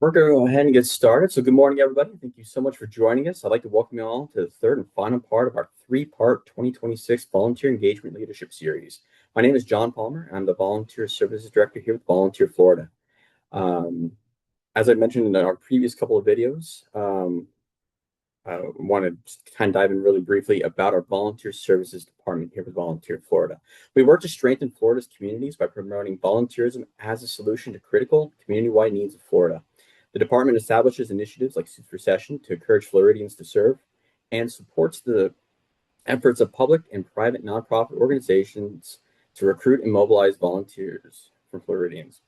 We're going to go ahead and get started. So, good morning, everybody. Thank you so much for joining us. I'd like to welcome you all to the third and final part of our three-part 2026 Volunteer Engagement Leadership Series. My name is John Palmer. I'm the Volunteer Services Director here with Volunteer Florida. Um, as I mentioned in our previous couple of videos, I want to kind of dive in really briefly about our volunteer services department here with Volunteer Florida. We work to strengthen Florida's communities by promoting volunteerism as a solution to critical community-wide needs of Florida. The department establishes initiatives like Suits for Session to encourage Floridians to serve and supports the efforts of public and private nonprofit organizations to recruit and mobilize volunteers from Floridians.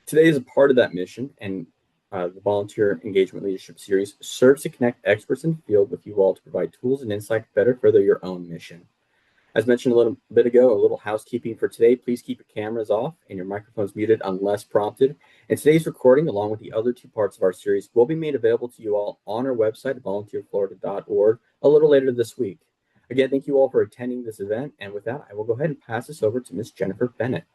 Today is a part of that mission, and the Volunteer Engagement Leadership Series serves to connect experts in the field with you all to provide tools and insight to better further your own mission. As mentioned a little bit ago, a little housekeeping for today. Please keep your cameras off and your microphones muted unless prompted. And today's recording, along with the other two parts of our series, will be made available to you all on our website, volunteerflorida.org, a little later this week. Again, thank you all for attending this event. And with that, I will go ahead and pass this over to Miss Jennifer Bennett.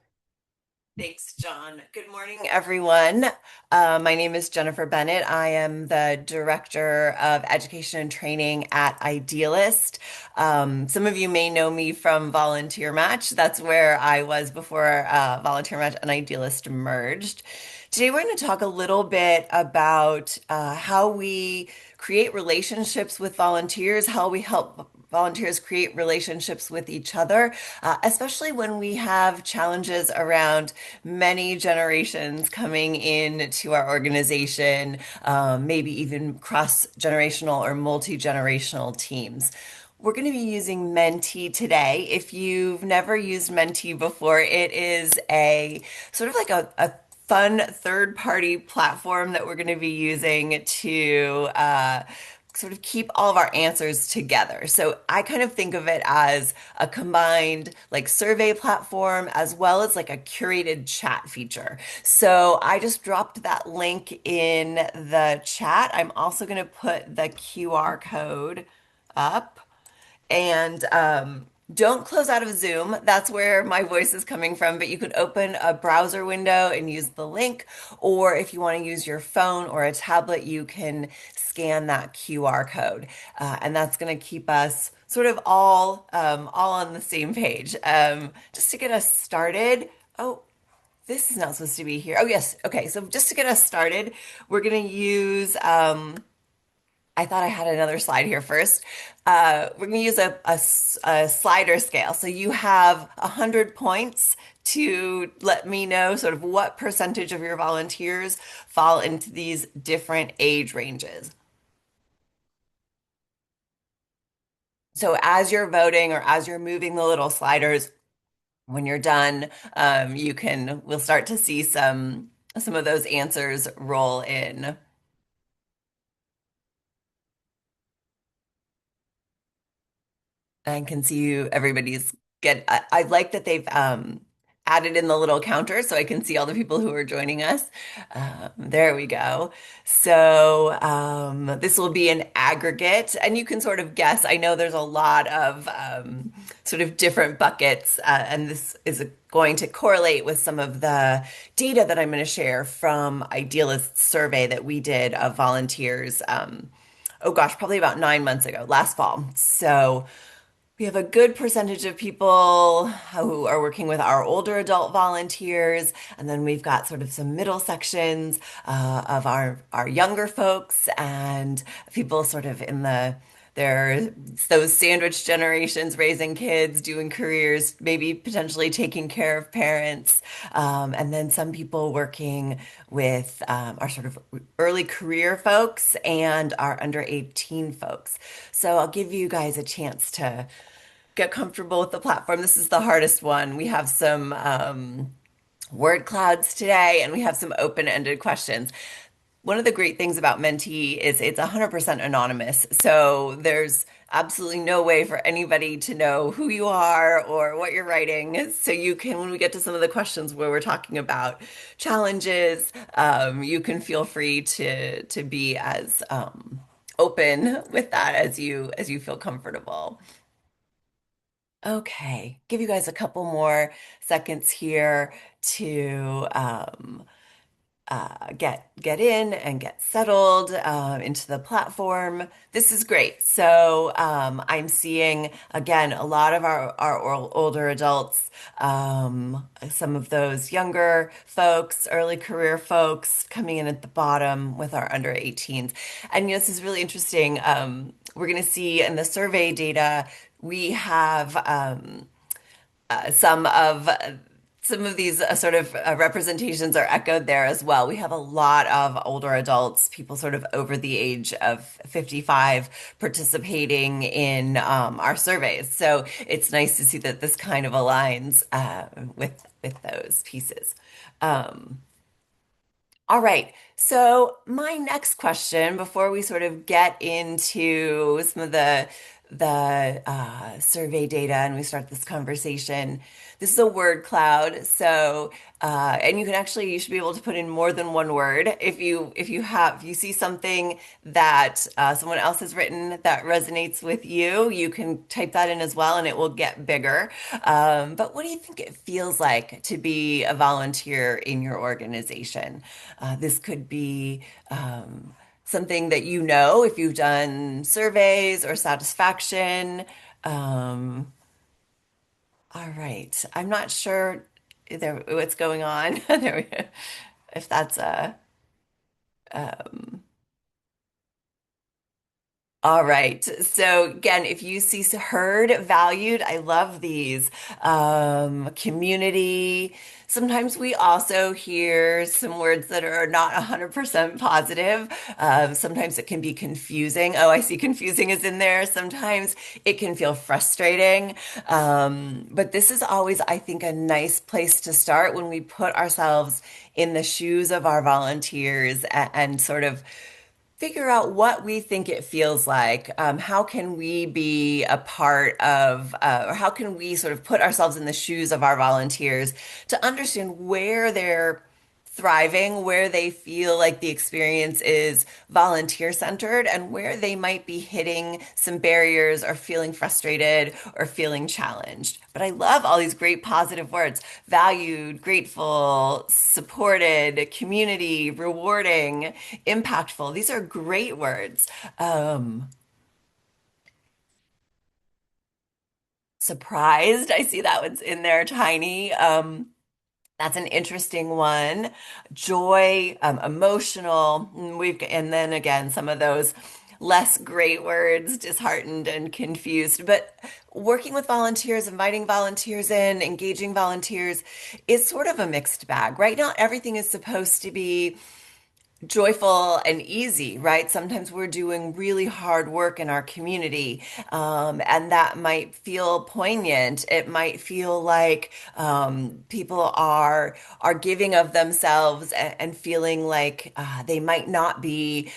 Thanks, John. Good morning, everyone. My name is Jennifer Bennett. I am the Director of Education and Training at Idealist. Some of you may know me from Volunteer Match. That's where I was before Volunteer Match and Idealist merged. Today, we're going to talk a little bit about how we create relationships with volunteers, how we help volunteers create relationships with each other, especially when we have challenges around many generations coming in to our organization, maybe even cross-generational or multi-generational teams. We're going to be using Menti today. If you've never used Menti before, it is a sort of like a fun third-party platform that we're going to be using to sort of keep all of our answers together. So I kind of think of it as a combined like survey platform as well as like a curated chat feature. So I just dropped that link in the chat. I'm also going to put the QR code up. And don't close out of Zoom. That's where my voice is coming from. But you could open a browser window and use the link. Or if you want to use your phone or a tablet, you can scan that QR code. And that's going to keep us sort of all on the same page. Just to get us started. Oh, this is not supposed to be here. Oh, yes. Okay. So just to get us started, we're going to use I thought I had another slide here first. We're going to use a slider scale. So you have 100 points to let me know sort of what percentage of your volunteers fall into these different age ranges. So as you're voting or as you're moving the little sliders, when you're done, we'll start to see some of those answers roll in. I can see you, everybody's I like that they've added in the little counter so I can see all the people who are joining us. There we go. So this will be an aggregate, and you can sort of guess. I know there's a lot of sort of different buckets, and this is going to correlate with some of the data that I'm going to share from Idealist survey that we did of volunteers. Oh gosh, probably about 9 months ago, last fall. So we have a good percentage of people who are working with our older adult volunteers, and then we've got sort of some middle sections of our younger folks and people sort of in they're those sandwich generations, raising kids, doing careers, maybe potentially taking care of parents, and then some people working with our sort of early career folks and our under 18 folks. So I'll give you guys a chance to get comfortable with the platform. This is the hardest one. We have some word clouds today, and we have some open-ended questions. One of the great things about Menti is it's 100% anonymous. So there's absolutely no way for anybody to know who you are or what you're writing. So you can, when we get to some of the questions where we're talking about challenges, you can feel free to be as open with that as you feel comfortable. Okay, give you guys a couple more seconds here to get in and get settled into the platform. This is great. So I'm seeing again a lot of our older adults, some of those younger folks, early career folks coming in at the bottom with our under 18s. And this is really interesting. We're going to see in the survey data we have some of these sort of representations are echoed there as well. We have a lot of older adults, people sort of over the age of 55, participating in our surveys. So it's nice to see that this kind of aligns with those pieces. Um, all right. So my next question, before we sort of get into some of the survey data and we start this conversation, this is a word cloud. So and you should be able to put in more than one word. If you see something that someone else has written that resonates with you, you can type that in as well, and it will get bigger. But what do you think it feels like to be a volunteer in your organization? This could be something that you know if you've done surveys or satisfaction. Um, all right. I'm not sure what's going on there, if that's a um, all right. So again, if you see heard, valued, I love these. Community. Sometimes we also hear some words that are not 100% positive. Sometimes it can be confusing. Oh, I see confusing is in there. Sometimes it can feel frustrating. But this is always, I think, a nice place to start when we put ourselves in the shoes of our volunteers and sort of figure out what we think it feels like. How can we be a part of, or how can we sort of put ourselves in the shoes of our volunteers to understand where they're thriving, where they feel like the experience is volunteer centered, and where they might be hitting some barriers or feeling frustrated or feeling challenged. But I love all these great positive words: valued, grateful, supported, community, rewarding, impactful. These are great words. Um, Surprised, I see that one's in there tiny. That's an interesting one. Joy, emotional. And then again, some of those less great words, disheartened and confused. But working with volunteers, inviting volunteers in, engaging volunteers is sort of a mixed bag, right? Not everything is supposed to be joyful and easy, right? Sometimes we're doing really hard work in our community, and that might feel poignant. It might feel like people are giving of themselves and feeling like they might not be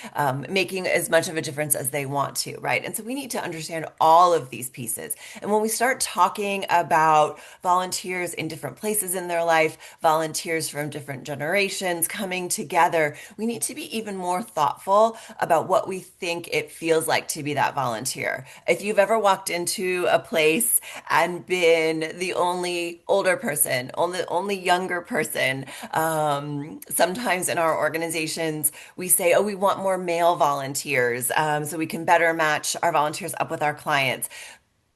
making as much of a difference as they want to, right? And so we need to understand all of these pieces. And when we start talking about volunteers in different places in their life, volunteers from different generations coming together, we need to be even more thoughtful about what we think it feels like to be that volunteer. If you've ever walked into a place and been the only older person, only younger person, sometimes in our organizations, we say, oh, we want more male volunteers so we can better match our volunteers up with our clients.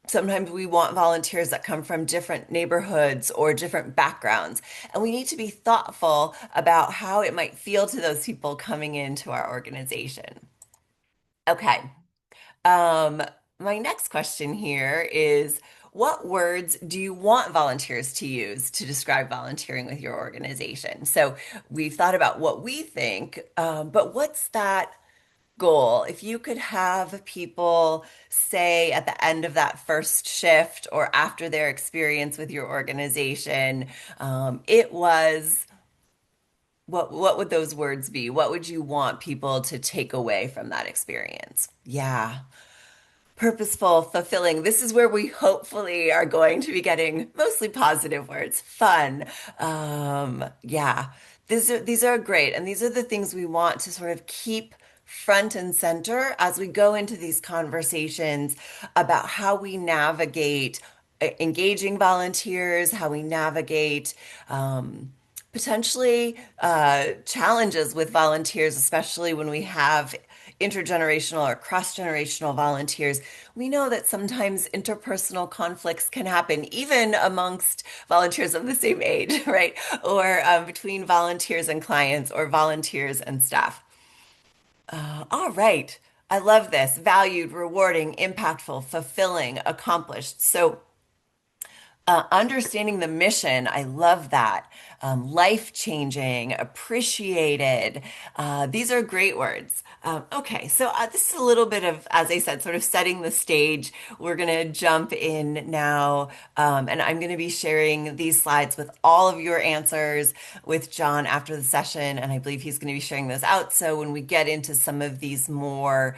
Sometimes we want volunteers that come from different neighborhoods or different backgrounds. And we need to be thoughtful about how it might feel to those people coming into our organization. Okay. Um, my next question here is, what words do you want volunteers to use to describe volunteering with your organization? So we've thought about what we think, but what's that goal? If you could have people say at the end of that first shift or after their experience with your organization, it was, what would those words be? What would you want people to take away from that experience? Yeah. Purposeful, fulfilling. This is where we hopefully are going to be getting mostly positive words. Fun. Yeah. These are great. And these are the things we want to sort of keep front and center as we go into these conversations about how we navigate engaging volunteers, how we navigate Potentially challenges with volunteers, especially when we have intergenerational or cross-generational volunteers. We know that sometimes interpersonal conflicts can happen even amongst volunteers of the same age, right? Or between volunteers and clients or volunteers and staff. All right. I love this. Valued, rewarding, impactful, fulfilling, accomplished. So understanding the mission, I love that. Life-changing, appreciated. These are great words. Okay, so this is a little bit of, as I said, sort of setting the stage. We're going to jump in now, and I'm going to be sharing these slides with all of your answers with John after the session, and I believe he's going to be sharing those out. So when we get into some of these more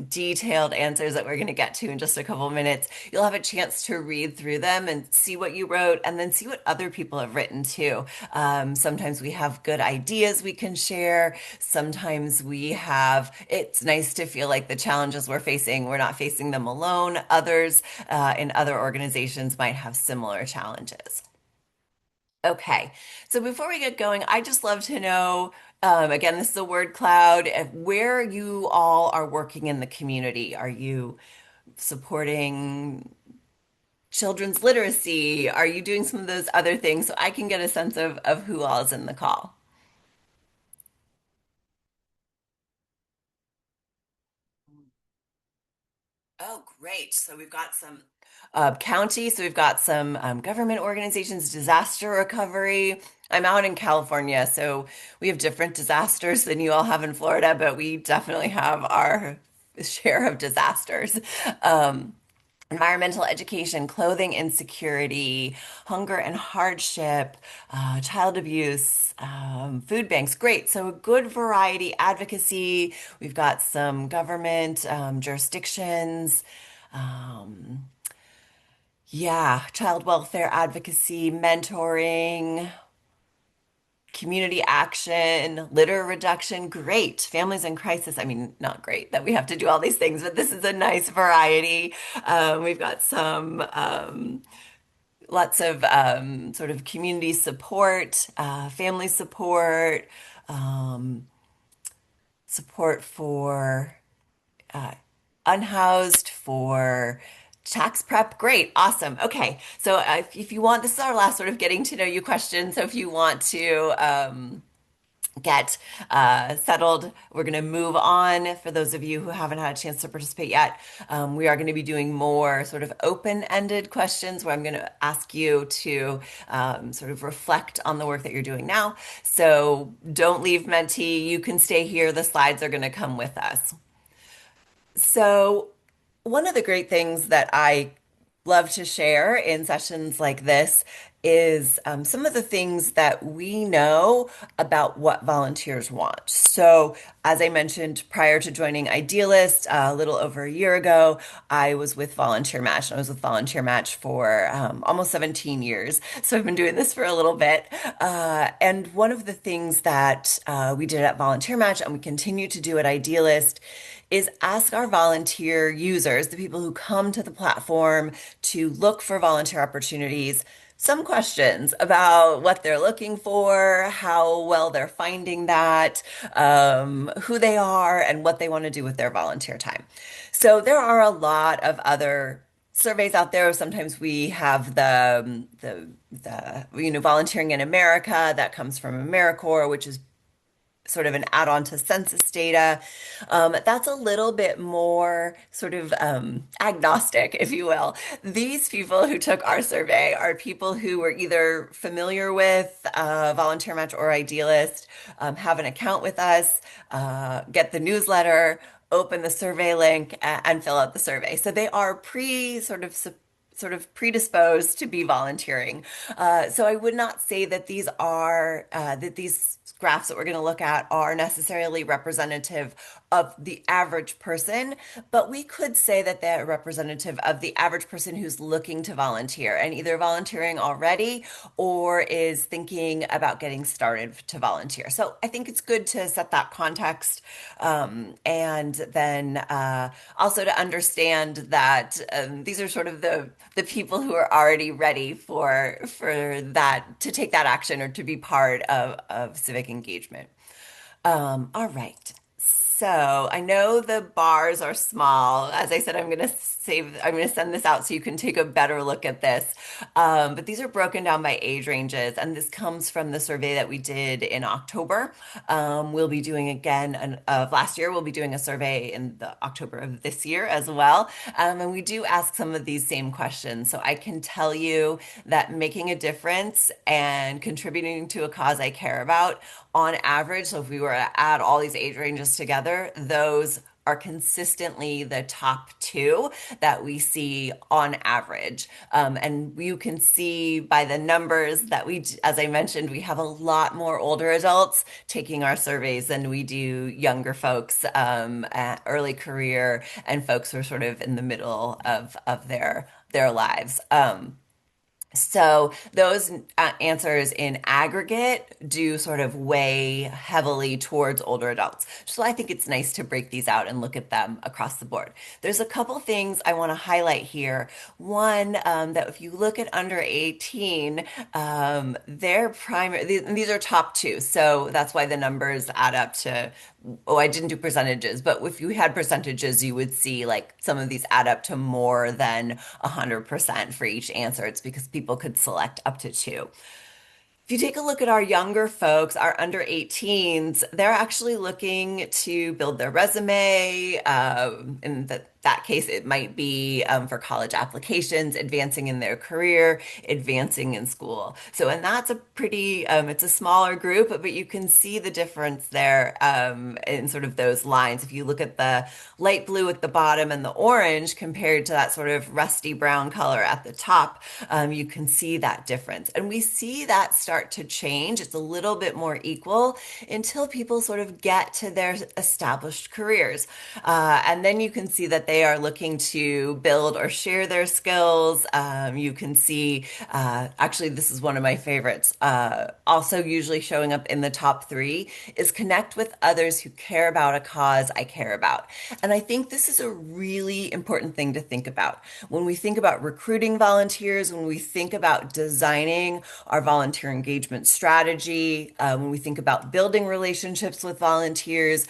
detailed answers that we're going to get to in just a couple of minutes, you'll have a chance to read through them and see what you wrote and then see what other people have written too. Sometimes we have good ideas we can share. Sometimes it's nice to feel like the challenges we're facing, we're not facing them alone. Others in other organizations might have similar challenges. Okay, so before we get going, I just love to know, again, this is a word cloud, where you all are working in the community. Are you supporting children's literacy? Are you doing some of those other things so I can get a sense of who all is in the call? Oh, great. So we've got some county, so we've got some government organizations, disaster recovery. I'm out in California, so we have different disasters than you all have in Florida, but we definitely have our share of disasters. Um, Environmental education, clothing insecurity, hunger and hardship, child abuse, food banks. Great. So a good variety, advocacy. We've got some government jurisdictions. Um, yeah, child welfare advocacy, mentoring, community action, litter reduction. Great. Families in crisis. I mean, not great that we have to do all these things, but this is a nice variety. We've got some lots of sort of community support, family support, um, support for uh, unhoused, for tax prep. Great, awesome. Okay, so if you want, this is our last sort of getting to know you question. So if you want to get settled. We're going to move on. For those of you who haven't had a chance to participate yet, we are going to be doing more sort of open-ended questions where I'm going to ask you to sort of reflect on the work that you're doing now. So don't leave Menti. You can stay here. The slides are going to come with us. So, one of the great things that I love to share in sessions like this is some of the things that we know about what volunteers want. So, as I mentioned prior to joining Idealist, a little over a year ago, I was with Volunteer Match. And I was with Volunteer Match for almost 17 years. So, I've been doing this for a little bit. And one of the things that we did at Volunteer Match and we continue to do at Idealist is ask our volunteer users, the people who come to the platform to look for volunteer opportunities, some questions about what they're looking for, how well they're finding that, who they are, and what they want to do with their volunteer time. So there are a lot of other surveys out there. Sometimes we have the volunteering in America that comes from AmeriCorps, which is sort of an add-on to census data. That's a little bit more sort of agnostic, if you will. These people who took our survey are people who were either familiar with Volunteer Match or Idealist, have an account with us, get the newsletter, open the survey link, and fill out the survey. So they are sort of predisposed to be volunteering. So I would not say that these graphs that we're going to look at are necessarily representative of the average person, but we could say that they're representative of the average person who's looking to volunteer and either volunteering already or is thinking about getting started to volunteer. So I think it's good to set that context, and then also to understand that these are sort of the people who are already ready for that to take that action or to be part of civic engagement. All right. So I know the bars are small. As I said, I'm going to send this out so you can take a better look at this. But these are broken down by age ranges, and this comes from the survey that we did in October. We'll be doing again of last year. We'll be doing a survey in the October of this year as well. And we do ask some of these same questions. So I can tell you that making a difference and contributing to a cause I care about on average, so if we were to add all these age ranges together, those are consistently the top two that we see on average. And you can see by the numbers that as I mentioned, we have a lot more older adults taking our surveys than we do younger folks, early career, and folks who are sort of in the middle of their lives. So those answers in aggregate do sort of weigh heavily towards older adults. So I think it's nice to break these out and look at them across the board. There's a couple things I want to highlight here. One, that if you look at under 18, their primary, these are top two. So that's why the numbers add up to, oh, I didn't do percentages, but if you had percentages, you would see like some of these add up to more than 100% for each answer. It's because people could select up to two. If you take a look at our younger folks, our under 18s, they're actually looking to build their resume. In that case, it might be for college applications, advancing in their career, advancing in school. So, and that's a pretty, it's a smaller group, but you can see the difference there in sort of those lines. If you look at the light blue at the bottom and the orange compared to that sort of rusty brown color at the top, you can see that difference. And we see that start to change. It's a little bit more equal until people sort of get to their established careers. And then you can see that they are looking to build or share their skills. You can see, actually, this is one of my favorites. Also, usually showing up in the top three is connect with others who care about a cause I care about. And I think this is a really important thing to think about. When we think about recruiting volunteers, when we think about designing our volunteer engagement strategy, when we think about building relationships with volunteers,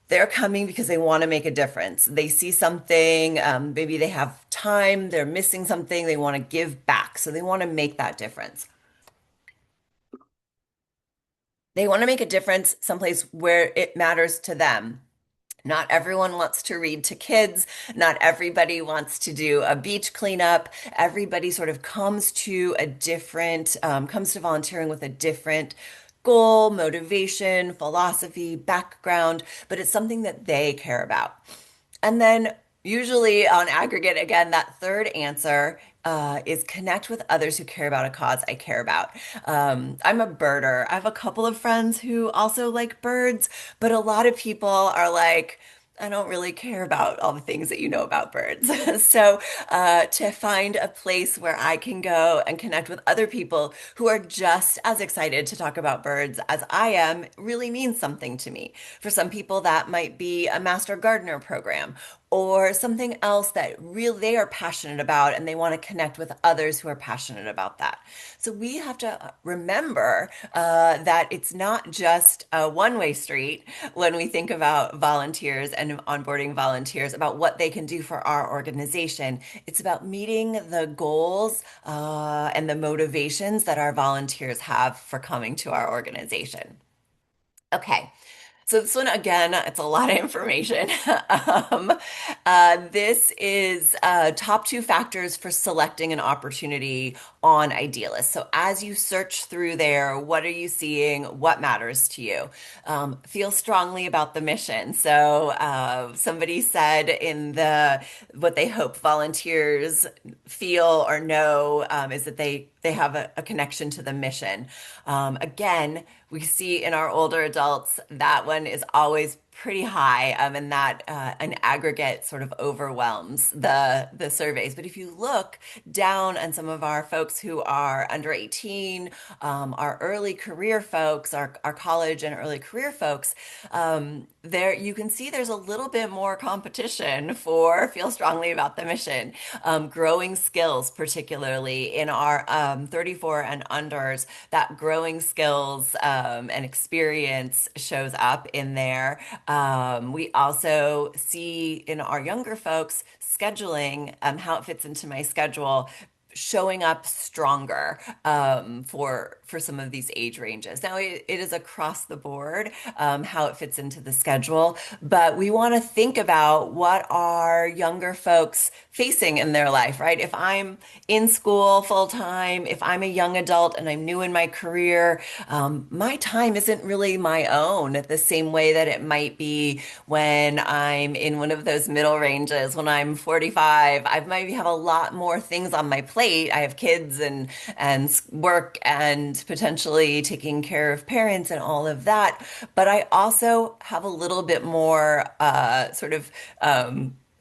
they're coming because they want to make a difference. They see something, maybe they have time, they're missing something, they want to give back. So they want to make that difference. They want to make a difference someplace where it matters to them. Not everyone wants to read to kids. Not everybody wants to do a beach cleanup. Everybody sort of comes to volunteering with a different goal, motivation, philosophy, background, but it's something that they care about. And then usually on aggregate, again, that third answer is connect with others who care about a cause I care about. I'm a birder. I have a couple of friends who also like birds, but a lot of people are like, I don't really care about all the things that you know about birds. So, to find a place where I can go and connect with other people who are just as excited to talk about birds as I am really means something to me. For some people, that might be a Master Gardener program or something else that really they are passionate about and they want to connect with others who are passionate about that. So we have to remember that it's not just a one-way street when we think about volunteers and onboarding volunteers about what they can do for our organization. It's about meeting the goals and the motivations that our volunteers have for coming to our organization. Okay. So this one, again, it's a lot of information. Um, this is top two factors for selecting an opportunity on Idealist. So as you search through there, what are you seeing? What matters to you? Feel strongly about the mission. So somebody said in what they hope volunteers feel or know is that they have a connection to the mission. Again, We see in our older adults that one is always pretty high, and that an aggregate sort of overwhelms the surveys. But if you look down on some of our folks who are under 18, our early career folks, our college and early career folks, there you can see there's a little bit more competition for feel strongly about the mission. Growing skills, particularly in our 34 and unders, that growing skills and experience shows up in there. We also see in our younger folks scheduling, how it fits into my schedule, showing up stronger for some of these age ranges. Now it is across the board how it fits into the schedule, but we want to think about what are younger folks facing in their life, right? If I'm in school full time, if I'm a young adult and I'm new in my career, my time isn't really my own the same way that it might be when I'm in one of those middle ranges. When I'm 45, I might have a lot more things on my plate. I have kids and work and potentially taking care of parents and all of that. But I also have a little bit more sort of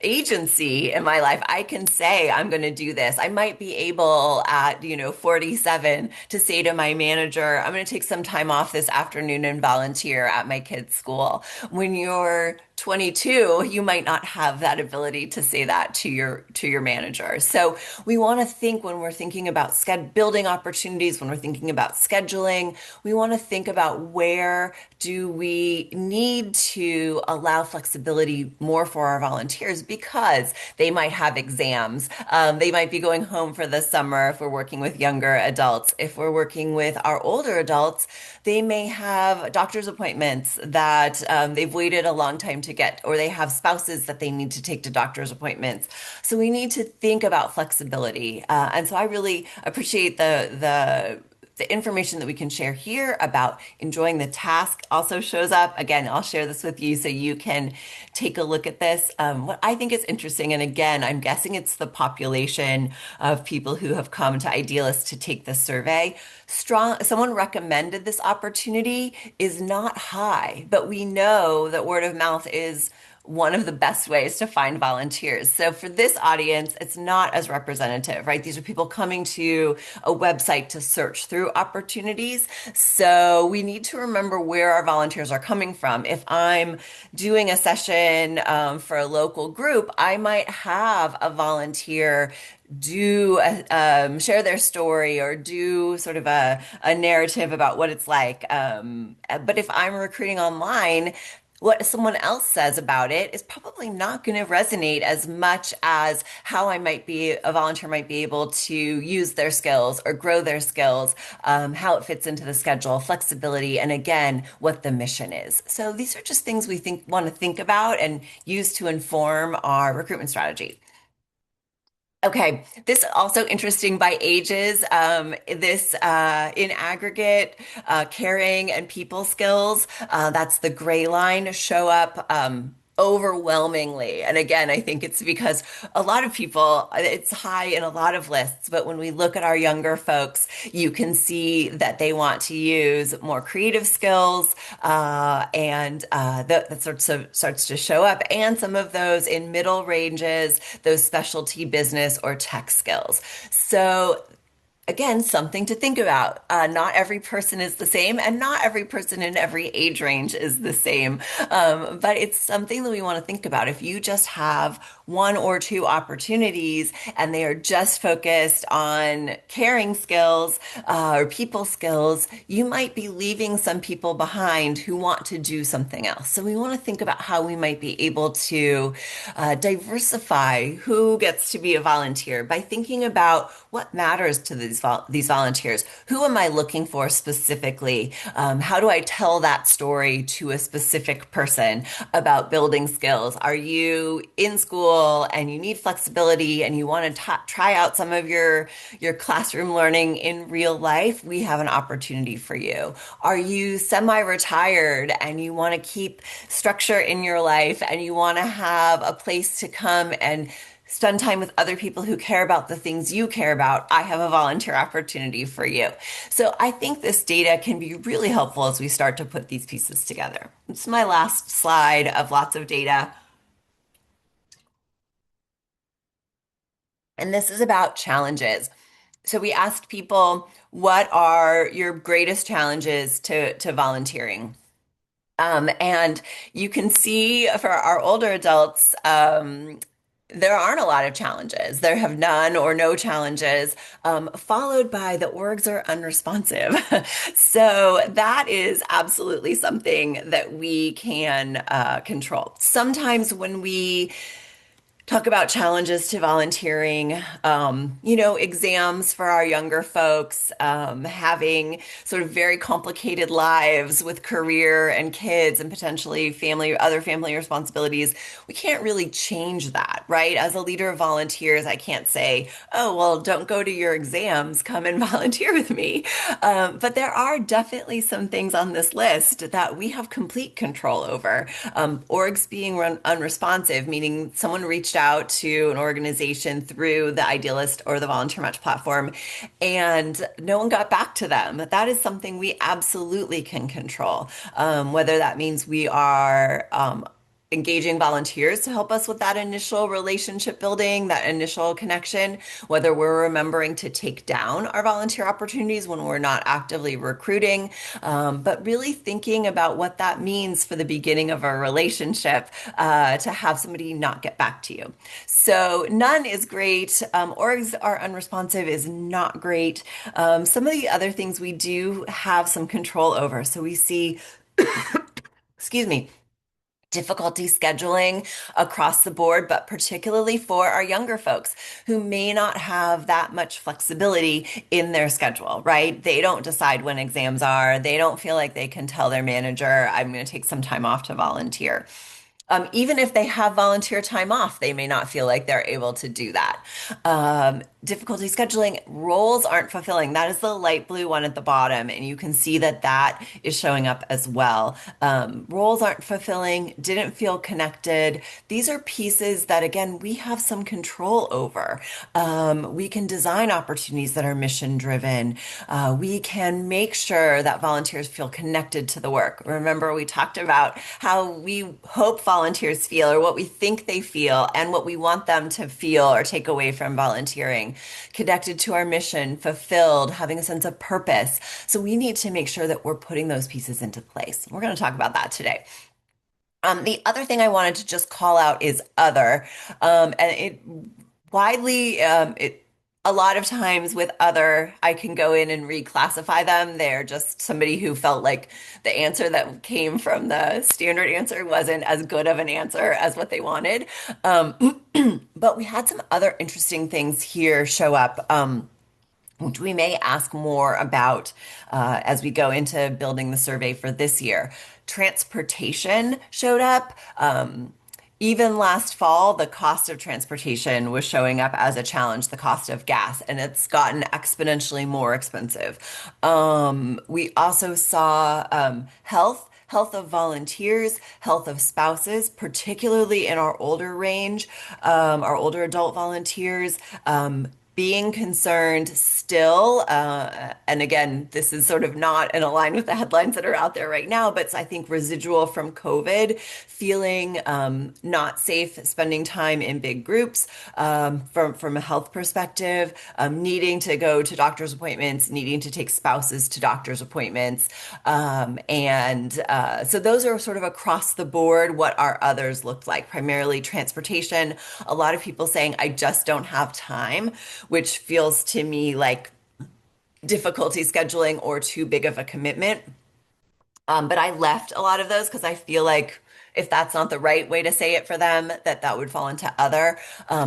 agency in my life. I can say I'm going to do this. I might be able at, 47 to say to my manager, I'm going to take some time off this afternoon and volunteer at my kid's school. When you're 22, you might not have that ability to say that to your manager. So we want to think when we're thinking about building opportunities, when we're thinking about scheduling, we want to think about where do we need to allow flexibility more for our volunteers because they might have exams. They might be going home for the summer if we're working with younger adults. If we're working with our older adults, they may have doctor's appointments that they've waited a long time to get, or they have spouses that they need to take to doctor's appointments. So we need to think about flexibility. And so I really appreciate the information that we can share here about enjoying the task also shows up. Again, I'll share this with you so you can take a look at this. What I think is interesting, and again, I'm guessing it's the population of people who have come to Idealist to take this survey. Someone recommended this opportunity is not high, but we know that word of mouth is one of the best ways to find volunteers. So for this audience, it's not as representative, right? These are people coming to a website to search through opportunities. So we need to remember where our volunteers are coming from. If I'm doing a session for a local group, I might have a volunteer share their story or do sort of a narrative about what it's like. But if I'm recruiting online, what someone else says about it is probably not going to resonate as much as how a volunteer might be able to use their skills or grow their skills, how it fits into the schedule, flexibility, and again, what the mission is. So these are just things we want to think about and use to inform our recruitment strategy. Okay, this is also interesting by ages. This in aggregate, caring and people skills, that's the gray line, show up overwhelmingly. And again, I think it's because a lot of people, it's high in a lot of lists, but when we look at our younger folks, you can see that they want to use more creative skills, and that starts to show up. And some of those in middle ranges, those specialty business or tech skills. So again, something to think about. Not every person is the same, and not every person in every age range is the same. But it's something that we want to think about. If you just have one or two opportunities and they are just focused on caring skills or people skills, you might be leaving some people behind who want to do something else. So we want to think about how we might be able to diversify who gets to be a volunteer by thinking about what matters to these volunteers. Who am I looking for specifically? How do I tell that story to a specific person about building skills? Are you in school and you need flexibility and you want to try out some of your classroom learning in real life? We have an opportunity for you. Are you semi-retired and you want to keep structure in your life and you want to have a place to come and spend time with other people who care about the things you care about, I have a volunteer opportunity for you. So I think this data can be really helpful as we start to put these pieces together. It's my last slide of lots of data. And this is about challenges. So we asked people, what are your greatest challenges to volunteering? And you can see for our older adults, there aren't a lot of challenges. There have none or no challenges, followed by the orgs are unresponsive. So that is absolutely something that we can control. Sometimes when we talk about challenges to volunteering, exams for our younger folks, having sort of very complicated lives with career and kids and potentially other family responsibilities. We can't really change that, right? As a leader of volunteers, I can't say, oh, well, don't go to your exams, come and volunteer with me. But there are definitely some things on this list that we have complete control over. Orgs being unresponsive, meaning someone reached out to an organization through the Idealist or the Volunteer Match platform and no one got back to them. That is something we absolutely can control. Whether that means we are engaging volunteers to help us with that initial relationship building, that initial connection, whether we're remembering to take down our volunteer opportunities when we're not actively recruiting, but really thinking about what that means for the beginning of a relationship to have somebody not get back to you. So none is great. Orgs are unresponsive is not great. Some of the other things we do have some control over. So we see, excuse me, difficulty scheduling across the board, but particularly for our younger folks who may not have that much flexibility in their schedule, right? They don't decide when exams are. They don't feel like they can tell their manager, I'm going to take some time off to volunteer. Even if they have volunteer time off, they may not feel like they're able to do that. Difficulty scheduling, roles aren't fulfilling. That is the light blue one at the bottom, and you can see that that is showing up as well. Roles aren't fulfilling, didn't feel connected. These are pieces that, again, we have some control over. We can design opportunities that are mission driven. We can make sure that volunteers feel connected to the work. Remember, we talked about how we hope volunteers feel or what we think they feel and what we want them to feel or take away from volunteering. Connected to our mission, fulfilled, having a sense of purpose. So we need to make sure that we're putting those pieces into place. We're going to talk about that today. The other thing I wanted to just call out is other. And it widely, a lot of times with other, I can go in and reclassify them. They're just somebody who felt like the answer that came from the standard answer wasn't as good of an answer as what they wanted. But we had some other interesting things here show up. Which we may ask more about as we go into building the survey for this year. Transportation showed up. Even last fall, the cost of transportation was showing up as a challenge, the cost of gas, and it's gotten exponentially more expensive. We also saw health of volunteers, health of spouses, particularly in our older range, our older adult volunteers. Being concerned still, and again, this is sort of not in line with the headlines that are out there right now, but I think residual from COVID, feeling not safe spending time in big groups from a health perspective, needing to go to doctor's appointments, needing to take spouses to doctor's appointments. So those are sort of across the board what our others looked like, primarily transportation. A lot of people saying, I just don't have time, which feels to me like difficulty scheduling or too big of a commitment. But I left a lot of those because I feel like if that's not the right way to say it for them, that would fall into other.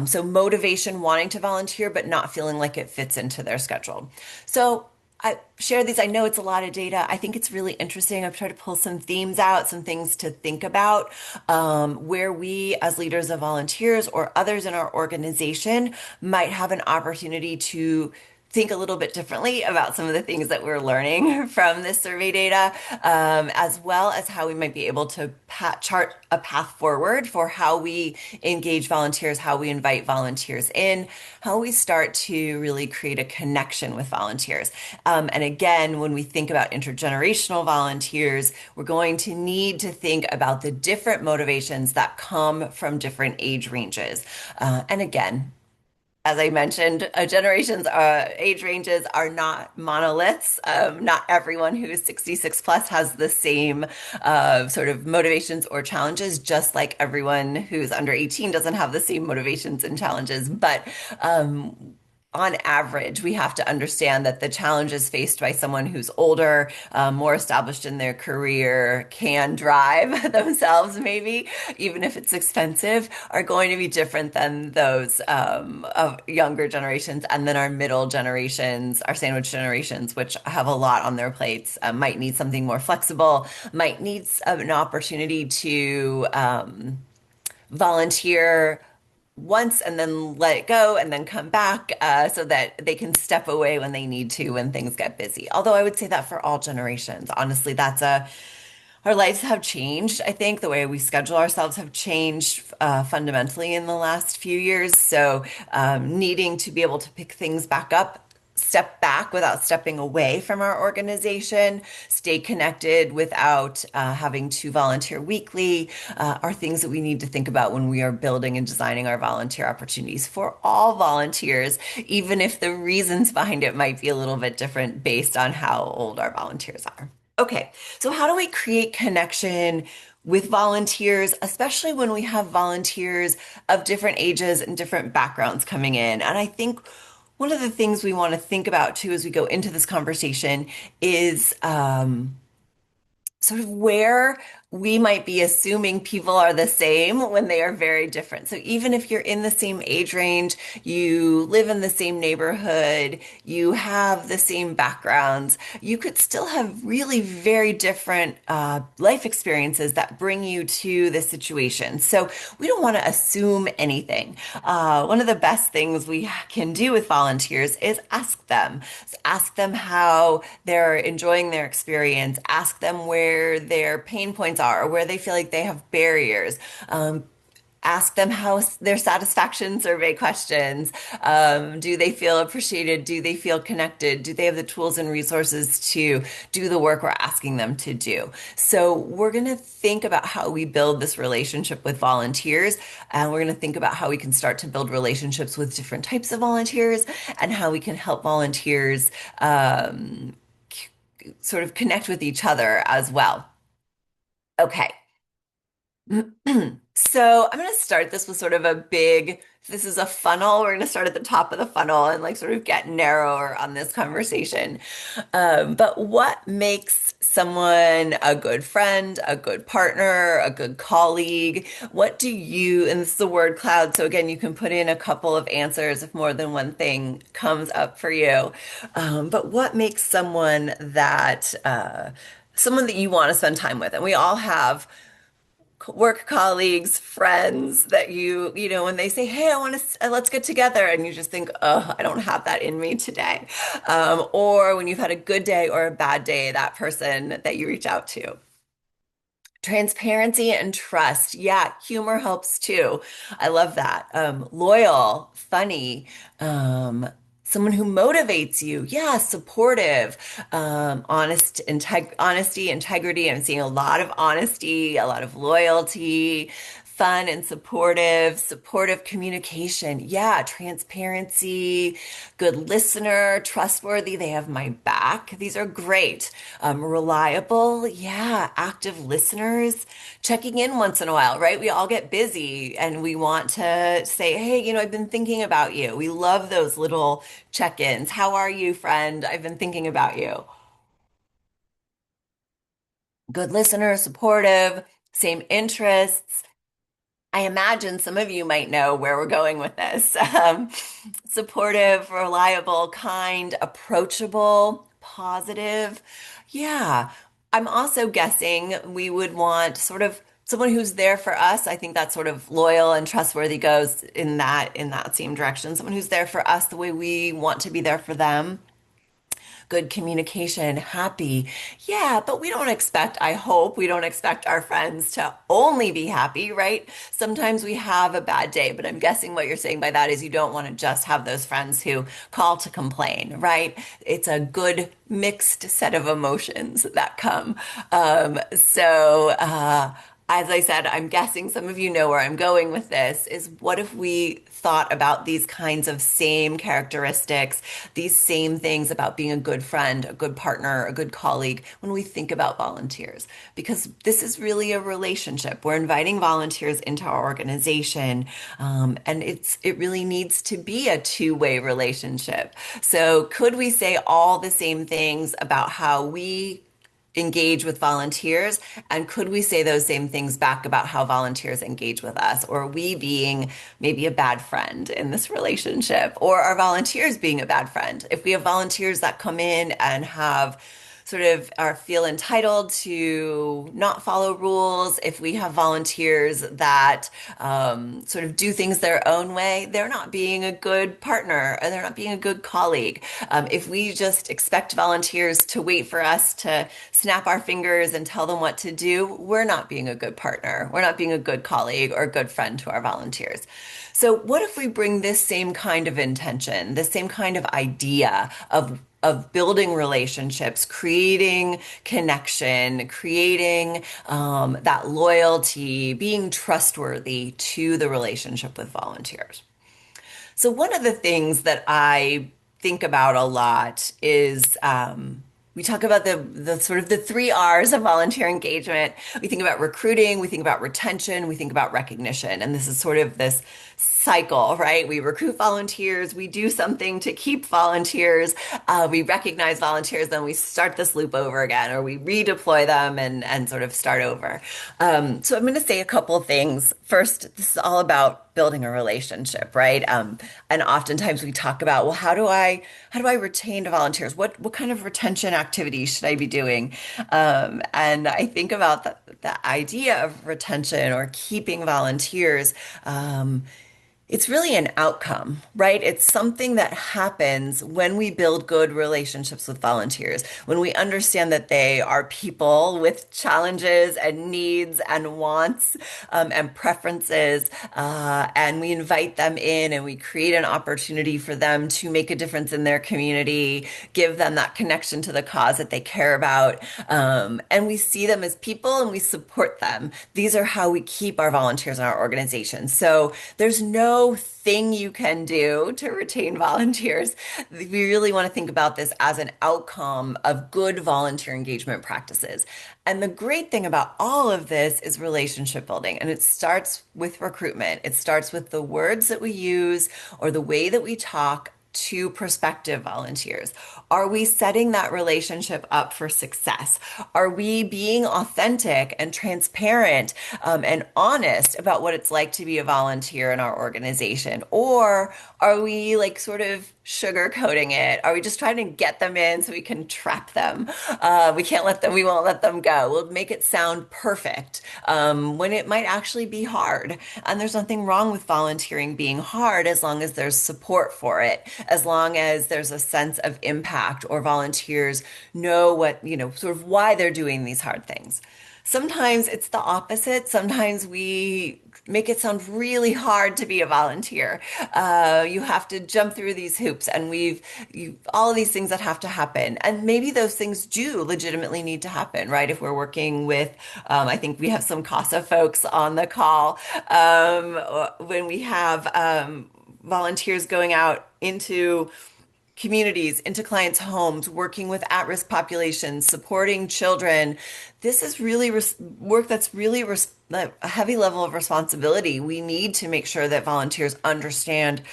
So motivation, wanting to volunteer, but not feeling like it fits into their schedule. So I share these. I know it's a lot of data. I think it's really interesting. I've tried to pull some themes out, some things to think about, where we as leaders of volunteers or others in our organization might have an opportunity to think a little bit differently about some of the things that we're learning from this survey data, as well as how we might be able to chart a path forward for how we engage volunteers, how we invite volunteers in, how we start to really create a connection with volunteers. And again, when we think about intergenerational volunteers, we're going to need to think about the different motivations that come from different age ranges. And again, as I mentioned, age ranges are not monoliths. Not everyone who is 66 plus has the same sort of motivations or challenges, just like everyone who's under 18 doesn't have the same motivations and challenges. But on average, we have to understand that the challenges faced by someone who's older, more established in their career, can drive themselves, maybe, even if it's expensive, are going to be different than those of younger generations. And then our middle generations, our sandwich generations, which have a lot on their plates, might need something more flexible, might need an opportunity to volunteer once and then let it go and then come back so that they can step away when they need to when things get busy. Although I would say that for all generations, honestly, our lives have changed. I think the way we schedule ourselves have changed fundamentally in the last few years. So needing to be able to pick things back up, step back without stepping away from our organization, stay connected without having to volunteer weekly, are things that we need to think about when we are building and designing our volunteer opportunities for all volunteers, even if the reasons behind it might be a little bit different based on how old our volunteers are. Okay, so how do we create connection with volunteers, especially when we have volunteers of different ages and different backgrounds coming in? And I think one of the things we want to think about too as we go into this conversation is sort of where we might be assuming people are the same when they are very different. So even if you're in the same age range, you live in the same neighborhood, you have the same backgrounds, you could still have really very different life experiences that bring you to the situation. So we don't want to assume anything. One of the best things we can do with volunteers is ask them. Ask them how they're enjoying their experience. Ask them where their pain points are, or where they feel like they have barriers. Ask them how their satisfaction survey questions. Do they feel appreciated? Do they feel connected? Do they have the tools and resources to do the work we're asking them to do? So we're going to think about how we build this relationship with volunteers, and we're going to think about how we can start to build relationships with different types of volunteers and how we can help volunteers sort of connect with each other as well. Okay. So I'm going to start this with sort of this is a funnel. We're going to start at the top of the funnel and like sort of get narrower on this conversation. But what makes someone a good friend, a good partner, a good colleague? What do you, and this is the word cloud. So again, you can put in a couple of answers if more than one thing comes up for you. But what makes someone that you want to spend time with? And we all have work colleagues, friends that when they say, "Hey, I want to, let's get together," and you just think, "Oh, I don't have that in me today," or when you've had a good day or a bad day, that person that you reach out to. Transparency and trust. Yeah, humor helps too. I love that. Loyal, funny, someone who motivates you. Yeah, supportive, honesty, integrity. I'm seeing a lot of honesty, a lot of loyalty, fun and supportive communication. Yeah, transparency, good listener, trustworthy. They have my back. These are great. Reliable. Yeah, active listeners, checking in once in a while, right? We all get busy and we want to say, "Hey, I've been thinking about you." We love those little check-ins. How are you, friend? I've been thinking about you. Good listener, supportive, same interests. I imagine some of you might know where we're going with this. Supportive, reliable, kind, approachable, positive. Yeah. I'm also guessing we would want someone who's there for us. I think that sort of loyal and trustworthy goes in that same direction. Someone who's there for us the way we want to be there for them. Good communication, happy. Yeah, but we don't expect, I hope, we don't expect our friends to only be happy, right? Sometimes we have a bad day, but I'm guessing what you're saying by that is you don't want to just have those friends who call to complain, right? It's a good mixed set of emotions that come. As I said, I'm guessing some of you know where I'm going with this is what if we thought about these kinds of same characteristics, these same things about being a good friend, a good partner, a good colleague when we think about volunteers? Because this is really a relationship. We're inviting volunteers into our organization, and it really needs to be a two-way relationship. So could we say all the same things about how we engage with volunteers? And could we say those same things back about how volunteers engage with us? Or are we being maybe a bad friend in this relationship? Or are volunteers being a bad friend? If we have volunteers that come in and have sort of are feel entitled to not follow rules, if we have volunteers that sort of do things their own way, they're not being a good partner or they're not being a good colleague. If we just expect volunteers to wait for us to snap our fingers and tell them what to do, we're not being a good partner. We're not being a good colleague or a good friend to our volunteers. So what if we bring this same kind of intention, this same kind of idea of building relationships, creating connection, creating that loyalty, being trustworthy to the relationship with volunteers. So one of the things that I think about a lot is we talk about the sort of the three R's of volunteer engagement. We think about recruiting, we think about retention, we think about recognition. And this is sort of this cycle, right? We recruit volunteers, we do something to keep volunteers, we recognize volunteers, then we start this loop over again, or we redeploy them and sort of start over. So I'm going to say a couple of things. First, this is all about building a relationship, right? And oftentimes we talk about, well, how do I retain volunteers? What kind of retention activities should I be doing? And I think about the idea of retention or keeping volunteers. It's really an outcome, right? It's something that happens when we build good relationships with volunteers, when we understand that they are people with challenges and needs and wants and preferences, and we invite them in and we create an opportunity for them to make a difference in their community, give them that connection to the cause that they care about, and we see them as people and we support them. These are how we keep our volunteers in our organization. So there's no thing you can do to retain volunteers. We really want to think about this as an outcome of good volunteer engagement practices. And the great thing about all of this is relationship building. And it starts with recruitment. It starts with the words that we use or the way that we talk to prospective volunteers? Are we setting that relationship up for success? Are we being authentic and transparent and honest about what it's like to be a volunteer in our organization? Or are we like sort of sugarcoating it? Are we just trying to get them in so we can trap them? We won't let them go. We'll make it sound perfect when it might actually be hard. And there's nothing wrong with volunteering being hard as long as there's support for it, as long as there's a sense of impact or volunteers know what, sort of why they're doing these hard things. Sometimes it's the opposite. Sometimes we make it sound really hard to be a volunteer. You have to jump through these hoops, and all of these things that have to happen. And maybe those things do legitimately need to happen, right? If we're working with, I think we have some CASA folks on the call, when we have volunteers going out into communities, into clients' homes, working with at-risk populations, supporting children. This is really work that's really a heavy level of responsibility. We need to make sure that volunteers understand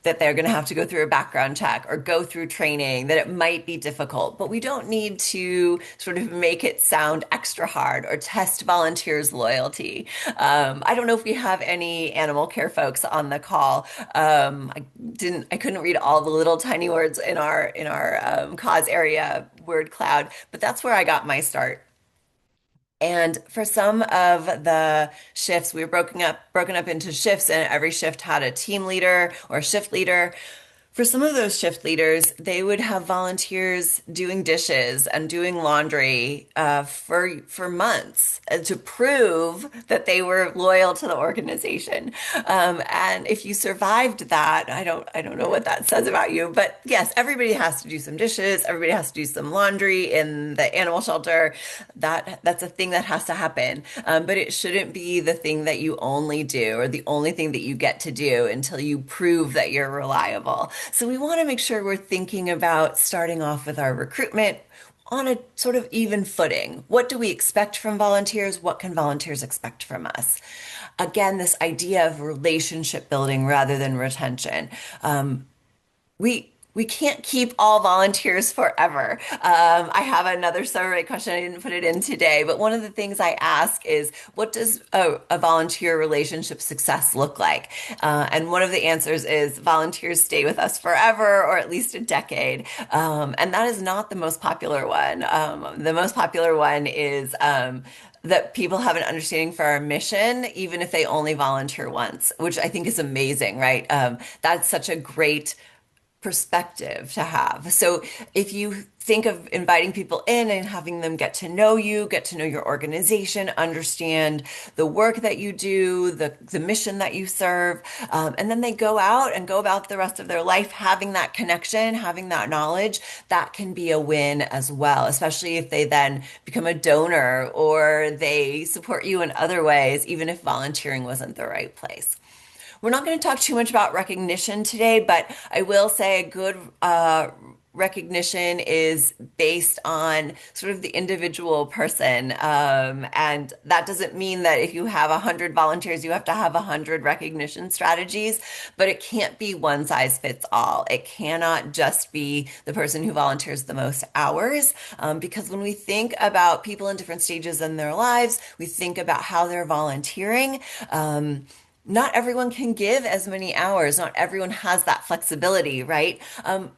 that they're going to have to go through a background check or go through training, that it might be difficult, but we don't need to sort of make it sound extra hard or test volunteers' loyalty. I don't know if we have any animal care folks on the call. I couldn't read all the little tiny words in our cause area word cloud, but that's where I got my start. And for some of the shifts, we were broken up into shifts, and every shift had a team leader or a shift leader. For some of those shift leaders, they would have volunteers doing dishes and doing laundry for months to prove that they were loyal to the organization. And if you survived that, I don't know what that says about you, but yes, everybody has to do some dishes. Everybody has to do some laundry in the animal shelter. That's a thing that has to happen. But it shouldn't be the thing that you only do or the only thing that you get to do until you prove that you're reliable. So we want to make sure we're thinking about starting off with our recruitment on a sort of even footing. What do we expect from volunteers? What can volunteers expect from us? Again, this idea of relationship building rather than retention. We can't keep all volunteers forever. I have another survey question. I didn't put it in today, but one of the things I ask is, what does a volunteer relationship success look like? And one of the answers is volunteers stay with us forever, or at least a decade. And that is not the most popular one. The most popular one is that people have an understanding for our mission, even if they only volunteer once, which I think is amazing, right? That's such a great perspective to have. So if you think of inviting people in and having them get to know you, get to know your organization, understand the work that you do, the mission that you serve, and then they go out and go about the rest of their life having that connection, having that knowledge, that can be a win as well, especially if they then become a donor or they support you in other ways, even if volunteering wasn't the right place. We're not going to talk too much about recognition today, but I will say a good recognition is based on sort of the individual person. And that doesn't mean that if you have 100 volunteers, you have to have 100 recognition strategies, but it can't be one size fits all. It cannot just be the person who volunteers the most hours, because when we think about people in different stages in their lives, we think about how they're volunteering. Not everyone can give as many hours. Not everyone has that flexibility, right?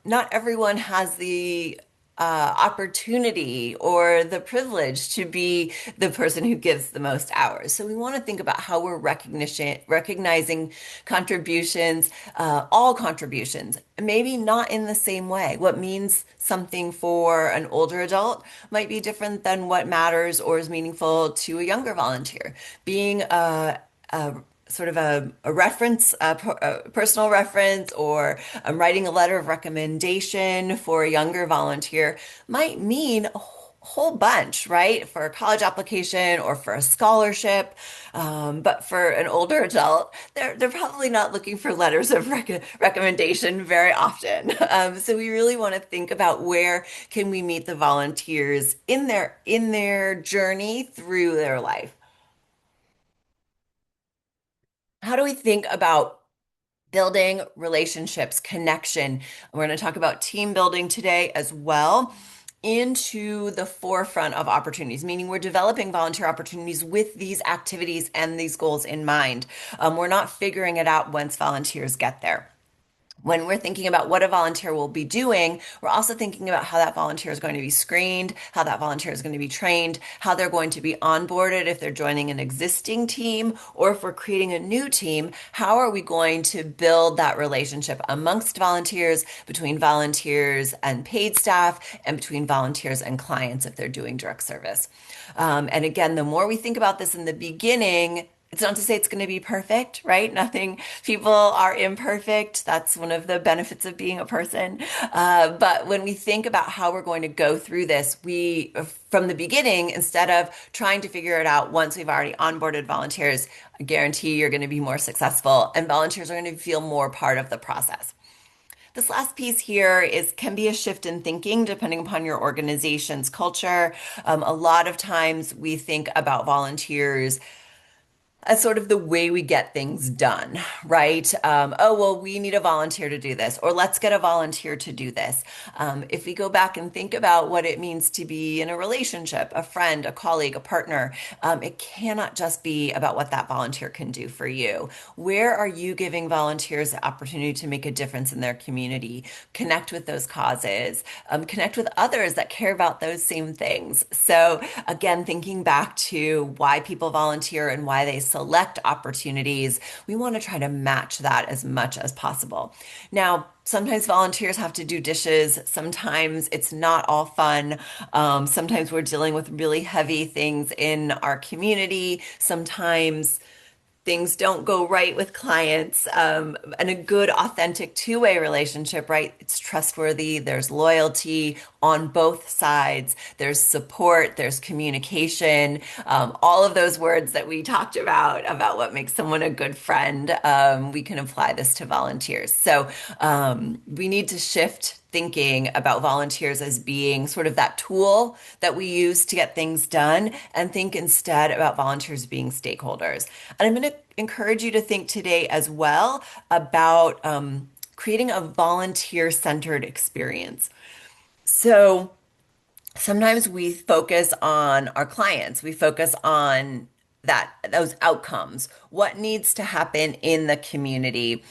Not everyone has the opportunity or the privilege to be the person who gives the most hours. So we want to think about how we're recognizing contributions, all contributions, maybe not in the same way. What means something for an older adult might be different than what matters or is meaningful to a younger volunteer. Being a sort of a reference, a personal reference, or I'm writing a letter of recommendation for a younger volunteer might mean a whole bunch, right? For a college application or for a scholarship. But for an older adult, they're probably not looking for letters of recommendation very often. So we really want to think about where can we meet the volunteers in their journey through their life. How do we think about building relationships, connection? We're going to talk about team building today as well, into the forefront of opportunities, meaning we're developing volunteer opportunities with these activities and these goals in mind. We're not figuring it out once volunteers get there. When we're thinking about what a volunteer will be doing, we're also thinking about how that volunteer is going to be screened, how that volunteer is going to be trained, how they're going to be onboarded if they're joining an existing team, or if we're creating a new team, how are we going to build that relationship amongst volunteers, between volunteers and paid staff, and between volunteers and clients if they're doing direct service. And again, the more we think about this in the beginning, it's not to say it's going to be perfect, right? Nothing, people are imperfect. That's one of the benefits of being a person. But when we think about how we're going to go through this, from the beginning, instead of trying to figure it out once we've already onboarded volunteers, I guarantee you're going to be more successful and volunteers are going to feel more part of the process. This last piece here can be a shift in thinking depending upon your organization's culture. A lot of times we think about volunteers as sort of the way we get things done, right? Oh, well, we need a volunteer to do this, or let's get a volunteer to do this. If we go back and think about what it means to be in a relationship, a friend, a colleague, a partner, it cannot just be about what that volunteer can do for you. Where are you giving volunteers the opportunity to make a difference in their community, connect with those causes, connect with others that care about those same things? So, again, thinking back to why people volunteer and why they select opportunities, we want to try to match that as much as possible. Now, sometimes volunteers have to do dishes. Sometimes it's not all fun. Sometimes we're dealing with really heavy things in our community. Sometimes things don't go right with clients, and a good authentic two-way relationship, right? It's trustworthy, there's loyalty on both sides, there's support, there's communication, all of those words that we talked about what makes someone a good friend. We can apply this to volunteers. So we need to shift thinking about volunteers as being sort of that tool that we use to get things done, and think instead about volunteers being stakeholders. And I'm going to encourage you to think today as well about creating a volunteer-centered experience. So sometimes we focus on our clients, we focus on those outcomes, what needs to happen in the community.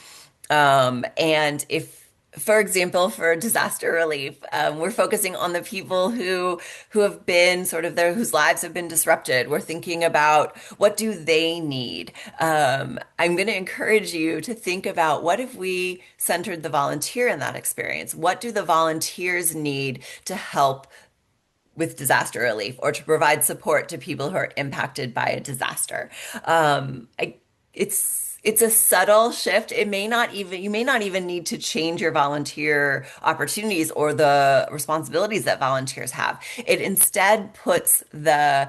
And if, for example, for disaster relief, we're focusing on the people who have been sort of there, whose lives have been disrupted. We're thinking about what do they need. I'm going to encourage you to think about what if we centered the volunteer in that experience? What do the volunteers need to help with disaster relief or to provide support to people who are impacted by a disaster? It's a subtle shift. It may not even, you may not even need to change your volunteer opportunities or the responsibilities that volunteers have. It instead puts the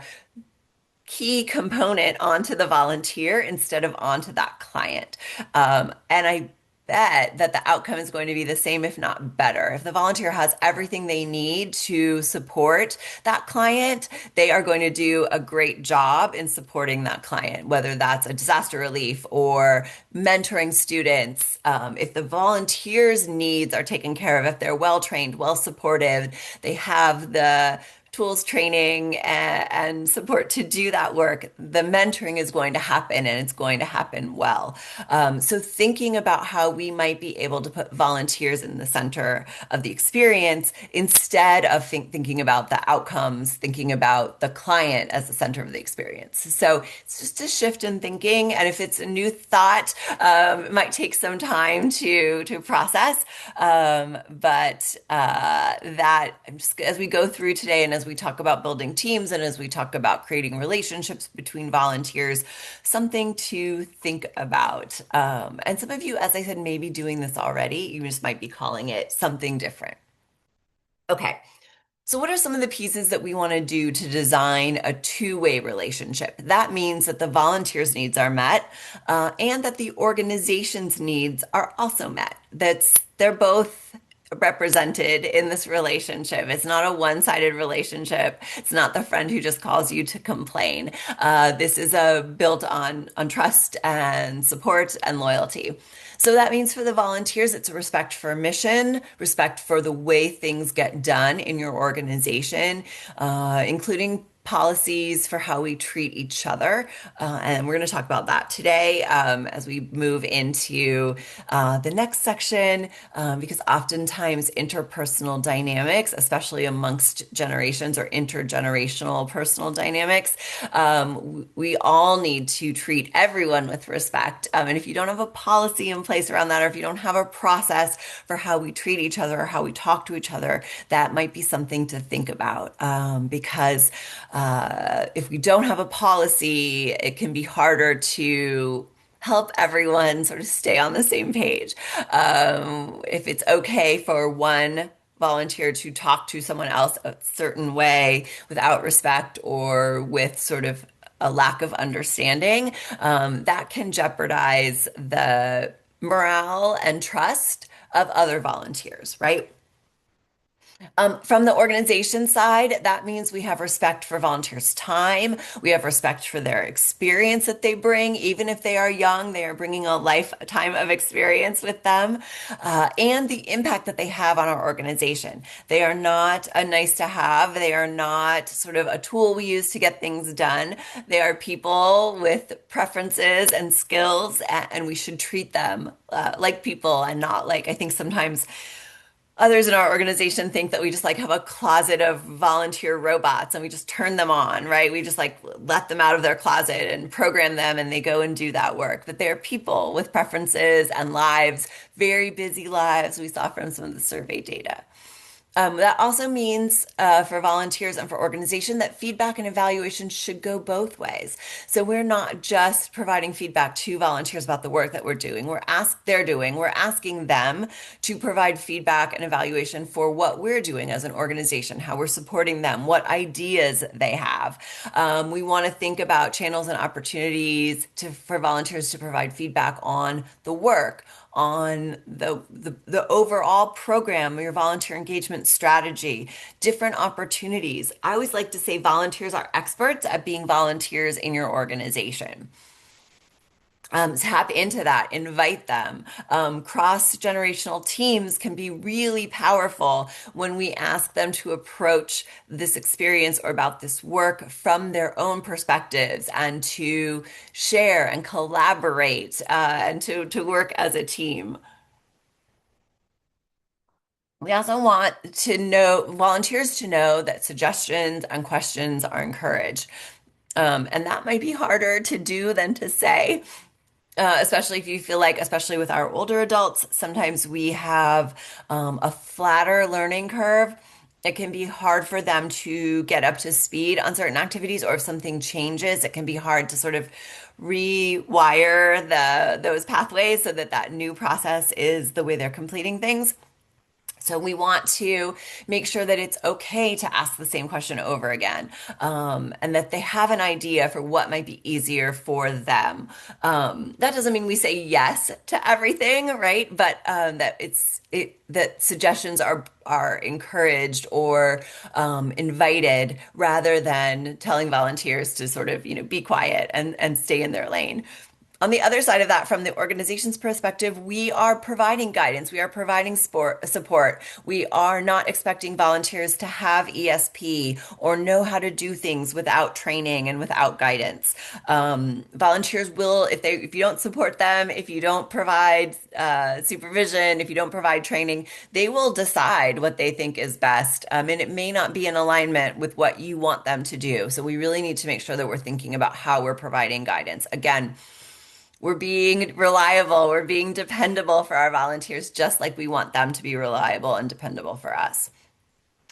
key component onto the volunteer instead of onto that client. And I bet that the outcome is going to be the same, if not better. If the volunteer has everything they need to support that client, they are going to do a great job in supporting that client, whether that's a disaster relief or mentoring students. If the volunteers' needs are taken care of, if they're well trained, well supported, they have the tools, training, and support to do that work, the mentoring is going to happen, and it's going to happen well. So thinking about how we might be able to put volunteers in the center of the experience instead of thinking about the outcomes, thinking about the client as the center of the experience. So it's just a shift in thinking. And if it's a new thought, it might take some time to process. But that just, as we go through today and as we talk about building teams and as we talk about creating relationships between volunteers, something to think about. And some of you, as I said, may be doing this already. You just might be calling it something different. Okay. So, what are some of the pieces that we want to do to design a two-way relationship? That means that the volunteers' needs are met, and that the organization's needs are also met. They're both represented in this relationship. It's not a one-sided relationship. It's not the friend who just calls you to complain. This is built on trust and support and loyalty. So that means for the volunteers, it's a respect for mission, respect for the way things get done in your organization, including policies for how we treat each other. And we're going to talk about that today as we move into the next section, because oftentimes interpersonal dynamics, especially amongst generations or intergenerational personal dynamics, we all need to treat everyone with respect. And if you don't have a policy in place around that, or if you don't have a process for how we treat each other or how we talk to each other, that might be something to think about, because if we don't have a policy, it can be harder to help everyone sort of stay on the same page. If it's okay for one volunteer to talk to someone else a certain way without respect or with sort of a lack of understanding, that can jeopardize the morale and trust of other volunteers, right? From the organization side, that means we have respect for volunteers' time. We have respect for their experience that they bring. Even if they are young, they are bringing a lifetime of experience with them, and the impact that they have on our organization. They are not a nice to have. They are not sort of a tool we use to get things done. They are people with preferences and skills, and we should treat them like people and not like, I think sometimes others in our organization think that we just like have a closet of volunteer robots and we just turn them on, right? We just like let them out of their closet and program them and they go and do that work. But they're people with preferences and lives, very busy lives, we saw from some of the survey data. That also means for volunteers and for organization that feedback and evaluation should go both ways. So we're not just providing feedback to volunteers about the work that they're doing. We're asking them to provide feedback and evaluation for what we're doing as an organization, how we're supporting them, what ideas they have. We want to think about channels and opportunities for volunteers to provide feedback on the work, on the overall program, your volunteer engagement strategy, different opportunities. I always like to say volunteers are experts at being volunteers in your organization. Tap into that, invite them. Cross-generational teams can be really powerful when we ask them to approach this experience or about this work from their own perspectives and to share and collaborate and to work as a team. We also want to know volunteers to know that suggestions and questions are encouraged. And that might be harder to do than to say. Especially if you feel like, especially with our older adults, sometimes we have a flatter learning curve. It can be hard for them to get up to speed on certain activities, or if something changes, it can be hard to sort of rewire those pathways so that that new process is the way they're completing things. So we want to make sure that it's okay to ask the same question over again, and that they have an idea for what might be easier for them. That doesn't mean we say yes to everything, right? But that suggestions are encouraged or invited rather than telling volunteers to sort of, be quiet and stay in their lane. On the other side of that, from the organization's perspective, we are providing guidance. We are providing support. We are not expecting volunteers to have ESP or know how to do things without training and without guidance. Volunteers will, if you don't support them, if you don't provide supervision, if you don't provide training, they will decide what they think is best. And it may not be in alignment with what you want them to do. So we really need to make sure that we're thinking about how we're providing guidance. Again, we're being reliable, we're being dependable for our volunteers, just like we want them to be reliable and dependable for us.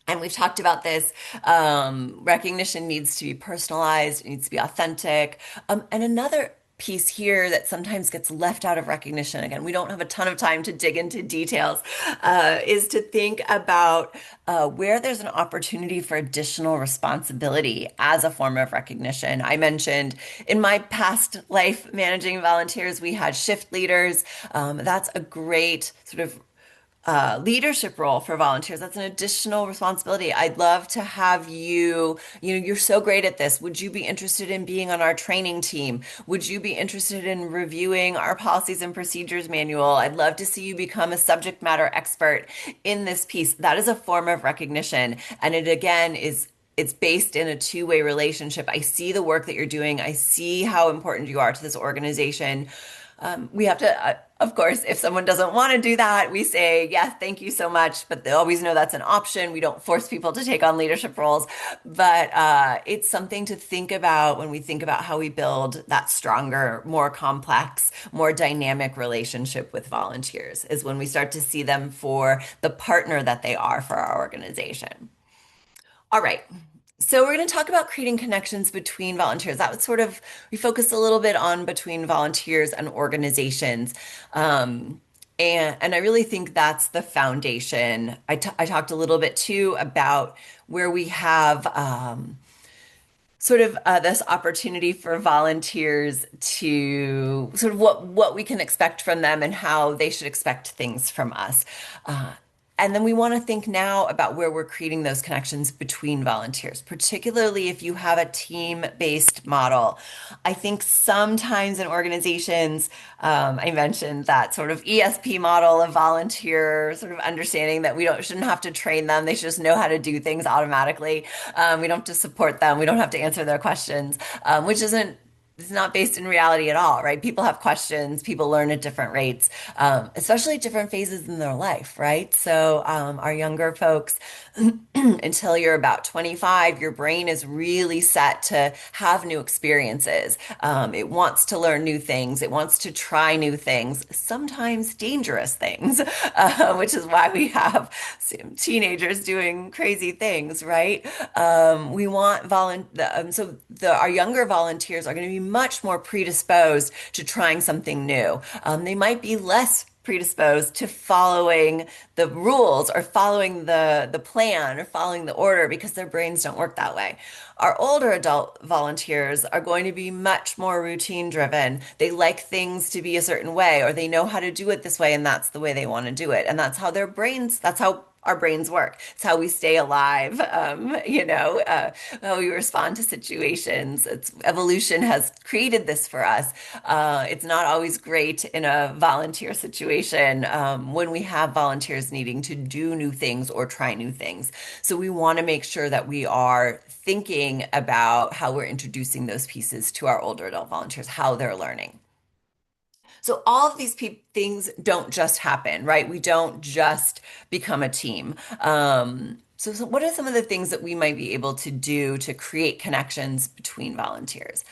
And we've talked about this. Recognition needs to be personalized, it needs to be authentic. And another piece here that sometimes gets left out of recognition, again, we don't have a ton of time to dig into details, is to think about where there's an opportunity for additional responsibility as a form of recognition. I mentioned in my past life managing volunteers, we had shift leaders. That's a great sort of leadership role for volunteers. That's an additional responsibility. I'd love to have you're so great at this. Would you be interested in being on our training team? Would you be interested in reviewing our policies and procedures manual? I'd love to see you become a subject matter expert in this piece. That is a form of recognition. And it again it's based in a two-way relationship. I see the work that you're doing. I see how important you are to this organization. We have to, of course, if someone doesn't want to do that, we say, yes, thank you so much. But they always know that's an option. We don't force people to take on leadership roles. But it's something to think about when we think about how we build that stronger, more complex, more dynamic relationship with volunteers, is when we start to see them for the partner that they are for our organization. All right. So we're going to talk about creating connections between volunteers. That was sort of, we focused a little bit on between volunteers and organizations. And I really think that's the foundation. I talked a little bit too about where we have sort of this opportunity for volunteers to sort of what we can expect from them and how they should expect things from us. And then we want to think now about where we're creating those connections between volunteers, particularly if you have a team-based model. I think sometimes in organizations, I mentioned that sort of ESP model of volunteer sort of understanding that we don't shouldn't have to train them; they should just know how to do things automatically. We don't have to support them; we don't have to answer their questions, which isn't it's not based in reality at all, right? People have questions, people learn at different rates, especially at different phases in their life, right? So, our younger folks, until you're about 25, your brain is really set to have new experiences. It wants to learn new things, it wants to try new things, sometimes dangerous things, which is why we have teenagers doing crazy things, right? We want our younger volunteers are going to be much more predisposed to trying something new. They might be less predisposed to following the rules or following the plan or following the order because their brains don't work that way. Our older adult volunteers are going to be much more routine driven. They like things to be a certain way, or they know how to do it this way, and that's the way they want to do it. And that's how our brains work. It's how we stay alive, how we respond to situations. Evolution has created this for us. It's not always great in a volunteer situation when we have volunteers needing to do new things or try new things. So we want to make sure that we are thinking about how we're introducing those pieces to our older adult volunteers, how they're learning. So all of these things don't just happen, right? We don't just become a team. So what are some of the things that we might be able to do to create connections between volunteers?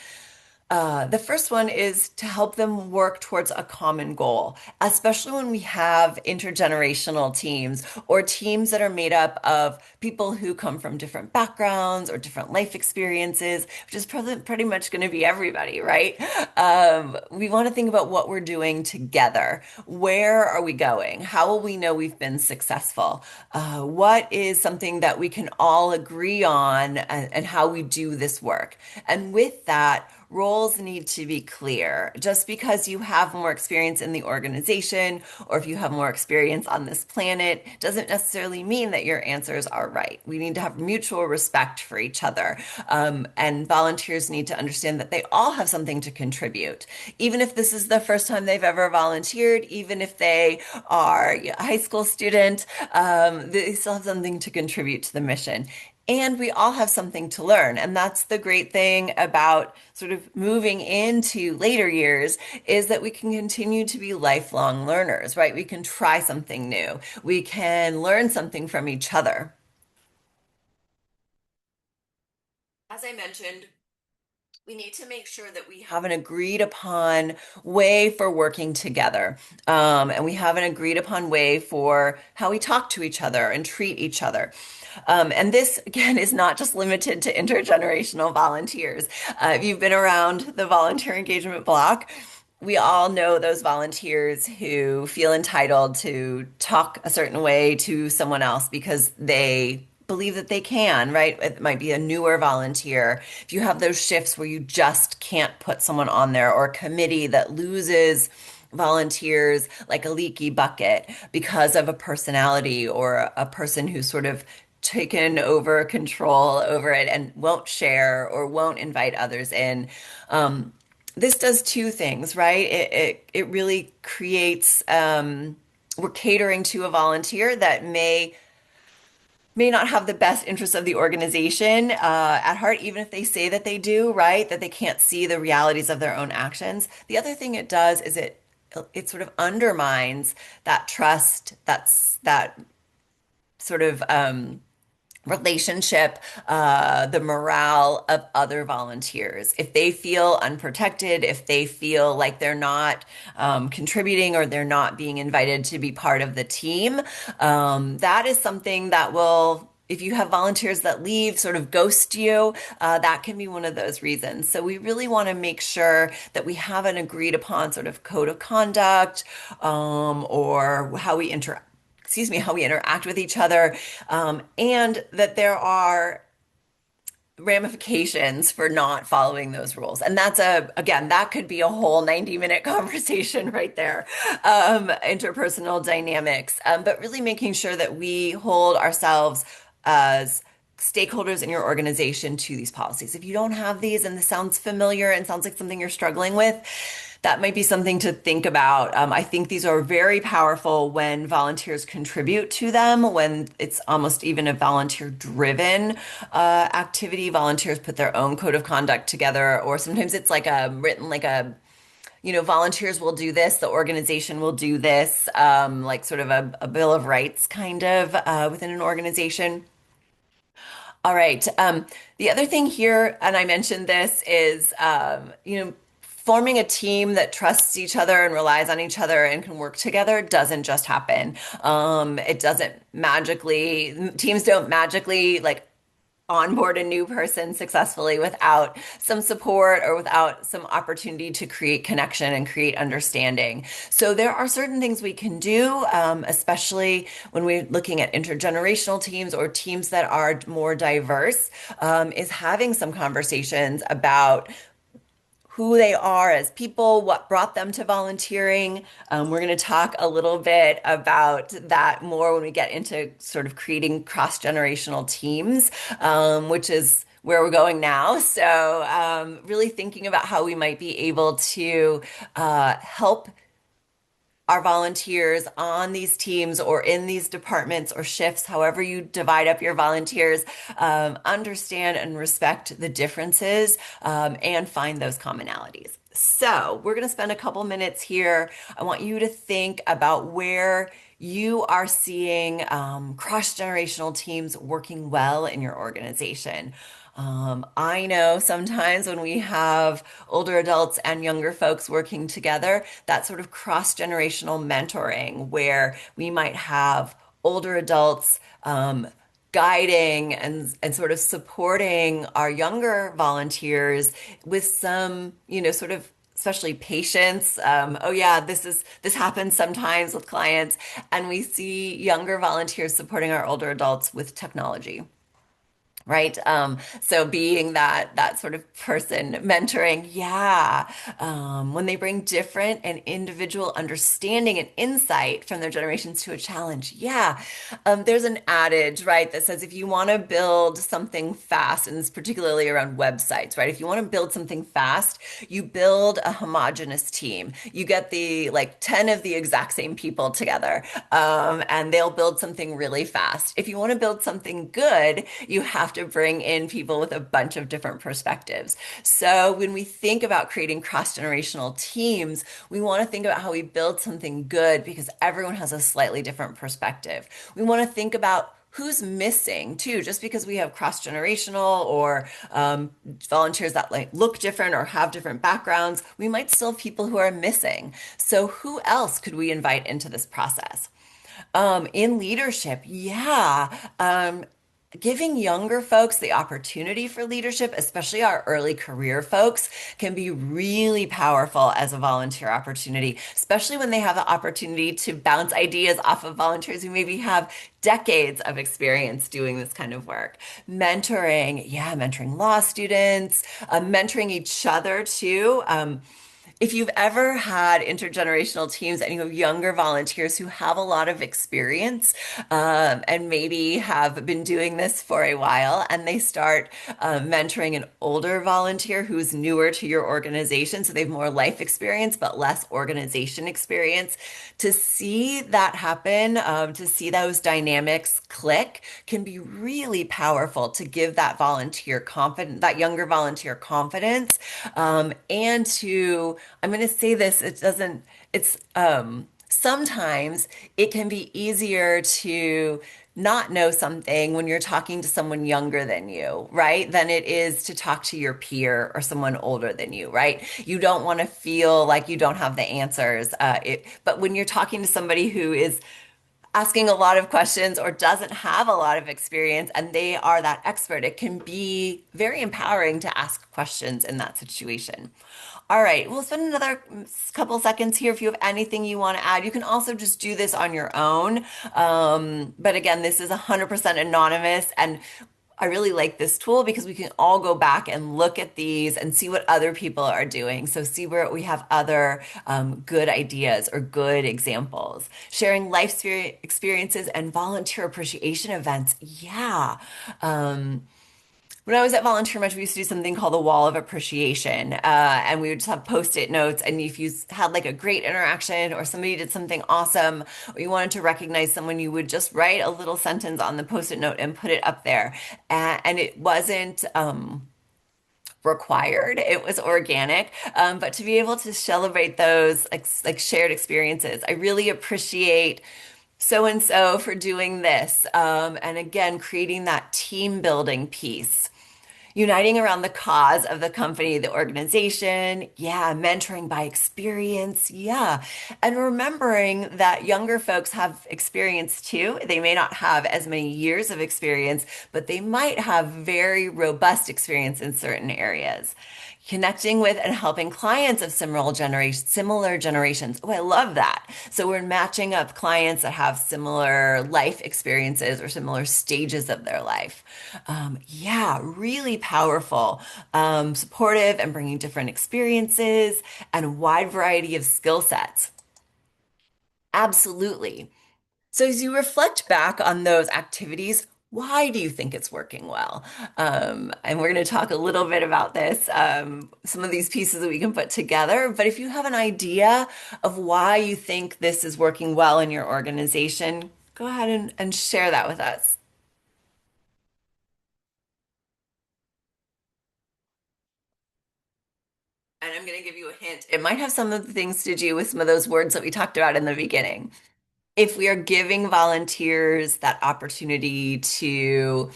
The first one is to help them work towards a common goal, especially when we have intergenerational teams or teams that are made up of people who come from different backgrounds or different life experiences, which is pretty much going to be everybody, right? We want to think about what we're doing together. Where are we going? How will we know we've been successful? What is something that we can all agree on and how we do this work? And with that, roles need to be clear. Just because you have more experience in the organization or if you have more experience on this planet doesn't necessarily mean that your answers are right. We need to have mutual respect for each other. And volunteers need to understand that they all have something to contribute. Even if this is the first time they've ever volunteered, even if they are a high school student, they still have something to contribute to the mission. And we all have something to learn. And that's the great thing about sort of moving into later years is that we can continue to be lifelong learners, right? We can try something new. We can learn something from each other. As I mentioned, we need to make sure that we have an agreed upon way for working together. And we have an agreed upon way for how we talk to each other and treat each other. And this, again, is not just limited to intergenerational volunteers. If you've been around the volunteer engagement block, we all know those volunteers who feel entitled to talk a certain way to someone else because they believe that they can, right? It might be a newer volunteer. If you have those shifts where you just can't put someone on there or a committee that loses volunteers like a leaky bucket because of a personality or a person who's sort of taken over control over it and won't share or won't invite others in. This does two things, right? It really creates we're catering to a volunteer that may not have the best interests of the organization at heart, even if they say that they do, right? That they can't see the realities of their own actions. The other thing it does is it sort of undermines that trust, that sort of relationship, the morale of other volunteers. If they feel unprotected, if they feel like they're not contributing or they're not being invited to be part of the team, that is something that will. If you have volunteers that leave, sort of ghost you, that can be one of those reasons. So we really want to make sure that we have an agreed upon sort of code of conduct, or how we interact with each other, and that there are ramifications for not following those rules. And that's again, that could be a whole 90-minute conversation right there. Interpersonal dynamics, but really making sure that we hold ourselves as stakeholders in your organization to these policies. If you don't have these and this sounds familiar and sounds like something you're struggling with, that might be something to think about. I think these are very powerful when volunteers contribute to them, when it's almost even a volunteer-driven activity. Volunteers put their own code of conduct together, or sometimes it's like a written, like a, volunteers will do this, the organization will do this, like sort of a Bill of Rights kind of within an organization. All right. The other thing here, and I mentioned this, is forming a team that trusts each other and relies on each other and can work together doesn't just happen. It doesn't magically, teams don't magically like onboard a new person successfully without some support or without some opportunity to create connection and create understanding. So there are certain things we can do, especially when we're looking at intergenerational teams or teams that are more diverse, is having some conversations about who they are as people, what brought them to volunteering. We're going to talk a little bit about that more when we get into sort of creating cross-generational teams, which is where we're going now. So, really thinking about how we might be able to help our volunteers on these teams or in these departments or shifts, however you divide up your volunteers, understand and respect the differences, and find those commonalities. So we're going to spend a couple minutes here. I want you to think about where you are seeing cross-generational teams working well in your organization. I know sometimes when we have older adults and younger folks working together, that sort of cross-generational mentoring where we might have older adults guiding and sort of supporting our younger volunteers with some, sort of especially patience. Oh yeah, this happens sometimes with clients, and we see younger volunteers supporting our older adults with technology. Right. So being that sort of person mentoring, yeah, when they bring different and individual understanding and insight from their generations to a challenge, yeah. There's an adage, right, that says if you want to build something fast, and it's particularly around websites, right? If you want to build something fast, you build a homogenous team. You get the like 10 of the exact same people together, and they'll build something really fast. If you want to build something good, you have to bring in people with a bunch of different perspectives. So when we think about creating cross-generational teams, we want to think about how we build something good because everyone has a slightly different perspective. We want to think about who's missing too, just because we have cross-generational or volunteers that like look different or have different backgrounds, we might still have people who are missing. So who else could we invite into this process? In leadership, yeah. Giving younger folks the opportunity for leadership, especially our early career folks, can be really powerful as a volunteer opportunity, especially when they have the opportunity to bounce ideas off of volunteers who maybe have decades of experience doing this kind of work. Mentoring, yeah, mentoring law students, mentoring each other too. If you've ever had intergenerational teams and you have younger volunteers who have a lot of experience, and maybe have been doing this for a while, and they start mentoring an older volunteer who's newer to your organization, so they have more life experience but less organization experience, to see that happen, to see those dynamics click, can be really powerful to give that volunteer confidence, that younger volunteer confidence, and to I'm going to say this, sometimes it can be easier to not know something when you're talking to someone younger than you, right? Than it is to talk to your peer or someone older than you, right? You don't want to feel like you don't have the answers. But when you're talking to somebody who is asking a lot of questions or doesn't have a lot of experience and they are that expert, it can be very empowering to ask questions in that situation. All right, we'll spend another couple seconds here if you have anything you want to add. You can also just do this on your own. But again, this is 100% anonymous, and I really like this tool because we can all go back and look at these and see what other people are doing. So see where we have other good ideas or good examples. Sharing experiences and volunteer appreciation events. Yeah. Um, when I was at Volunteer Much, we used to do something called the Wall of Appreciation. And we would just have post-it notes. And if you had like a great interaction or somebody did something awesome, or you wanted to recognize someone, you would just write a little sentence on the post-it note and put it up there. And it wasn't required. It was organic. But to be able to celebrate those like shared experiences, I really appreciate so and so for doing this. And again, creating that team building piece. Uniting around the cause of the company, the organization, yeah, mentoring by experience, yeah. And remembering that younger folks have experience too. They may not have as many years of experience, but they might have very robust experience in certain areas. Connecting with and helping clients of similar generations. Oh, I love that. So we're matching up clients that have similar life experiences or similar stages of their life. Yeah, really powerful, supportive and bringing different experiences and a wide variety of skill sets. Absolutely. So as you reflect back on those activities, why do you think it's working well? And we're going to talk a little bit about this, some of these pieces that we can put together. But if you have an idea of why you think this is working well in your organization, go ahead and share that with us. And I'm going to give you a hint. It might have some of the things to do with some of those words that we talked about in the beginning. If we are giving volunteers that opportunity to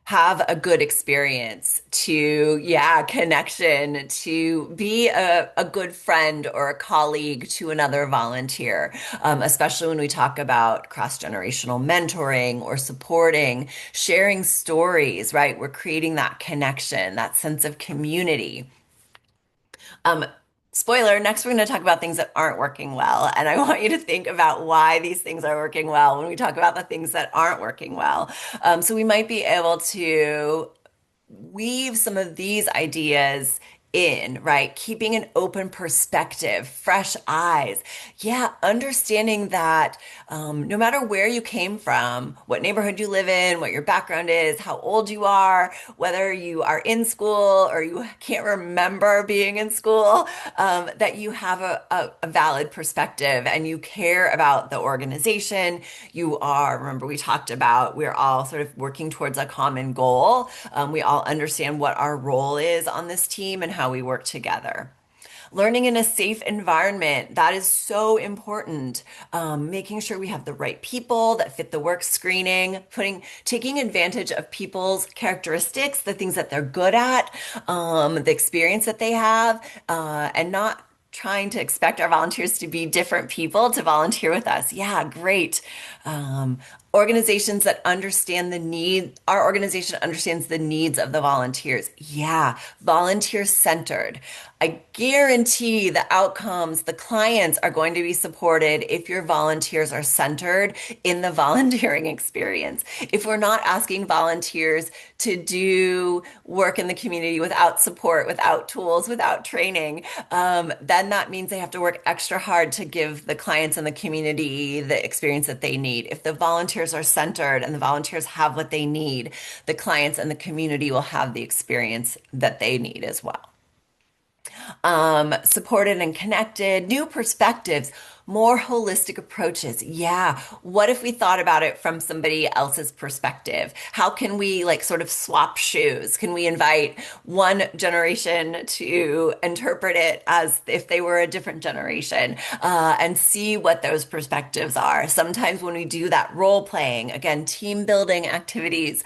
have a good experience, to, yeah, connection, to be a good friend or a colleague to another volunteer, especially when we talk about cross-generational mentoring or supporting, sharing stories, right? We're creating that connection, that sense of community. Um, Spoiler, next we're going to talk about things that aren't working well. And I want you to think about why these things are working well when we talk about the things that aren't working well. So we might be able to weave some of these ideas in, right? Keeping an open perspective, fresh eyes. Yeah, understanding that no matter where you came from, what neighborhood you live in, what your background is, how old you are, whether you are in school or you can't remember being in school, that you have a valid perspective and you care about the organization. You are, remember, we talked about we're all sort of working towards a common goal. We all understand what our role is on this team and how we work together. Learning in a safe environment, that is so important. Making sure we have the right people that fit the work screening, taking advantage of people's characteristics, the things that they're good at, the experience that they have, and not trying to expect our volunteers to be different people to volunteer with us. Yeah, great. Um, Organizations that understand the need, our organization understands the needs of the volunteers. Yeah, volunteer centered. I guarantee the outcomes, the clients are going to be supported if your volunteers are centered in the volunteering experience. If we're not asking volunteers to do work in the community without support, without tools, without training, then that means they have to work extra hard to give the clients and the community the experience that they need. If the volunteers are centered and the volunteers have what they need, the clients and the community will have the experience that they need as well. Supported and connected, new perspectives, more holistic approaches. Yeah. What if we thought about it from somebody else's perspective? How can we like sort of swap shoes? Can we invite one generation to interpret it as if they were a different generation, and see what those perspectives are? Sometimes when we do that role playing, again, team building activities,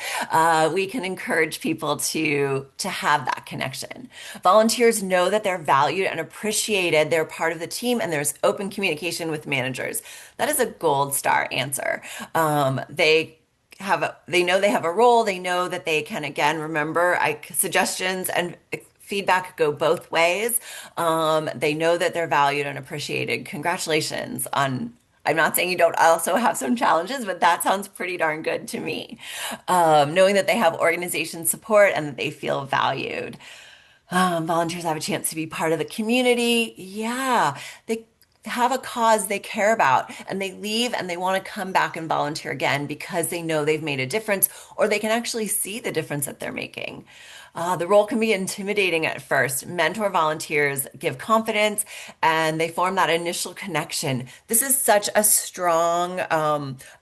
we can encourage people to have that connection. Volunteers know that they're valued and appreciated. They're part of the team, and there's open communication with managers. That is a gold star answer. They know they have a role. They know that they can, again, remember, suggestions and feedback go both ways. They know that they're valued and appreciated. Congratulations I'm not saying you don't also have some challenges, but that sounds pretty darn good to me. Knowing that they have organization support and that they feel valued. Volunteers have a chance to be part of the community. Yeah, they have a cause they care about and they leave and they want to come back and volunteer again because they know they've made a difference or they can actually see the difference that they're making. The role can be intimidating at first. Mentor volunteers give confidence and they form that initial connection. This is such a strong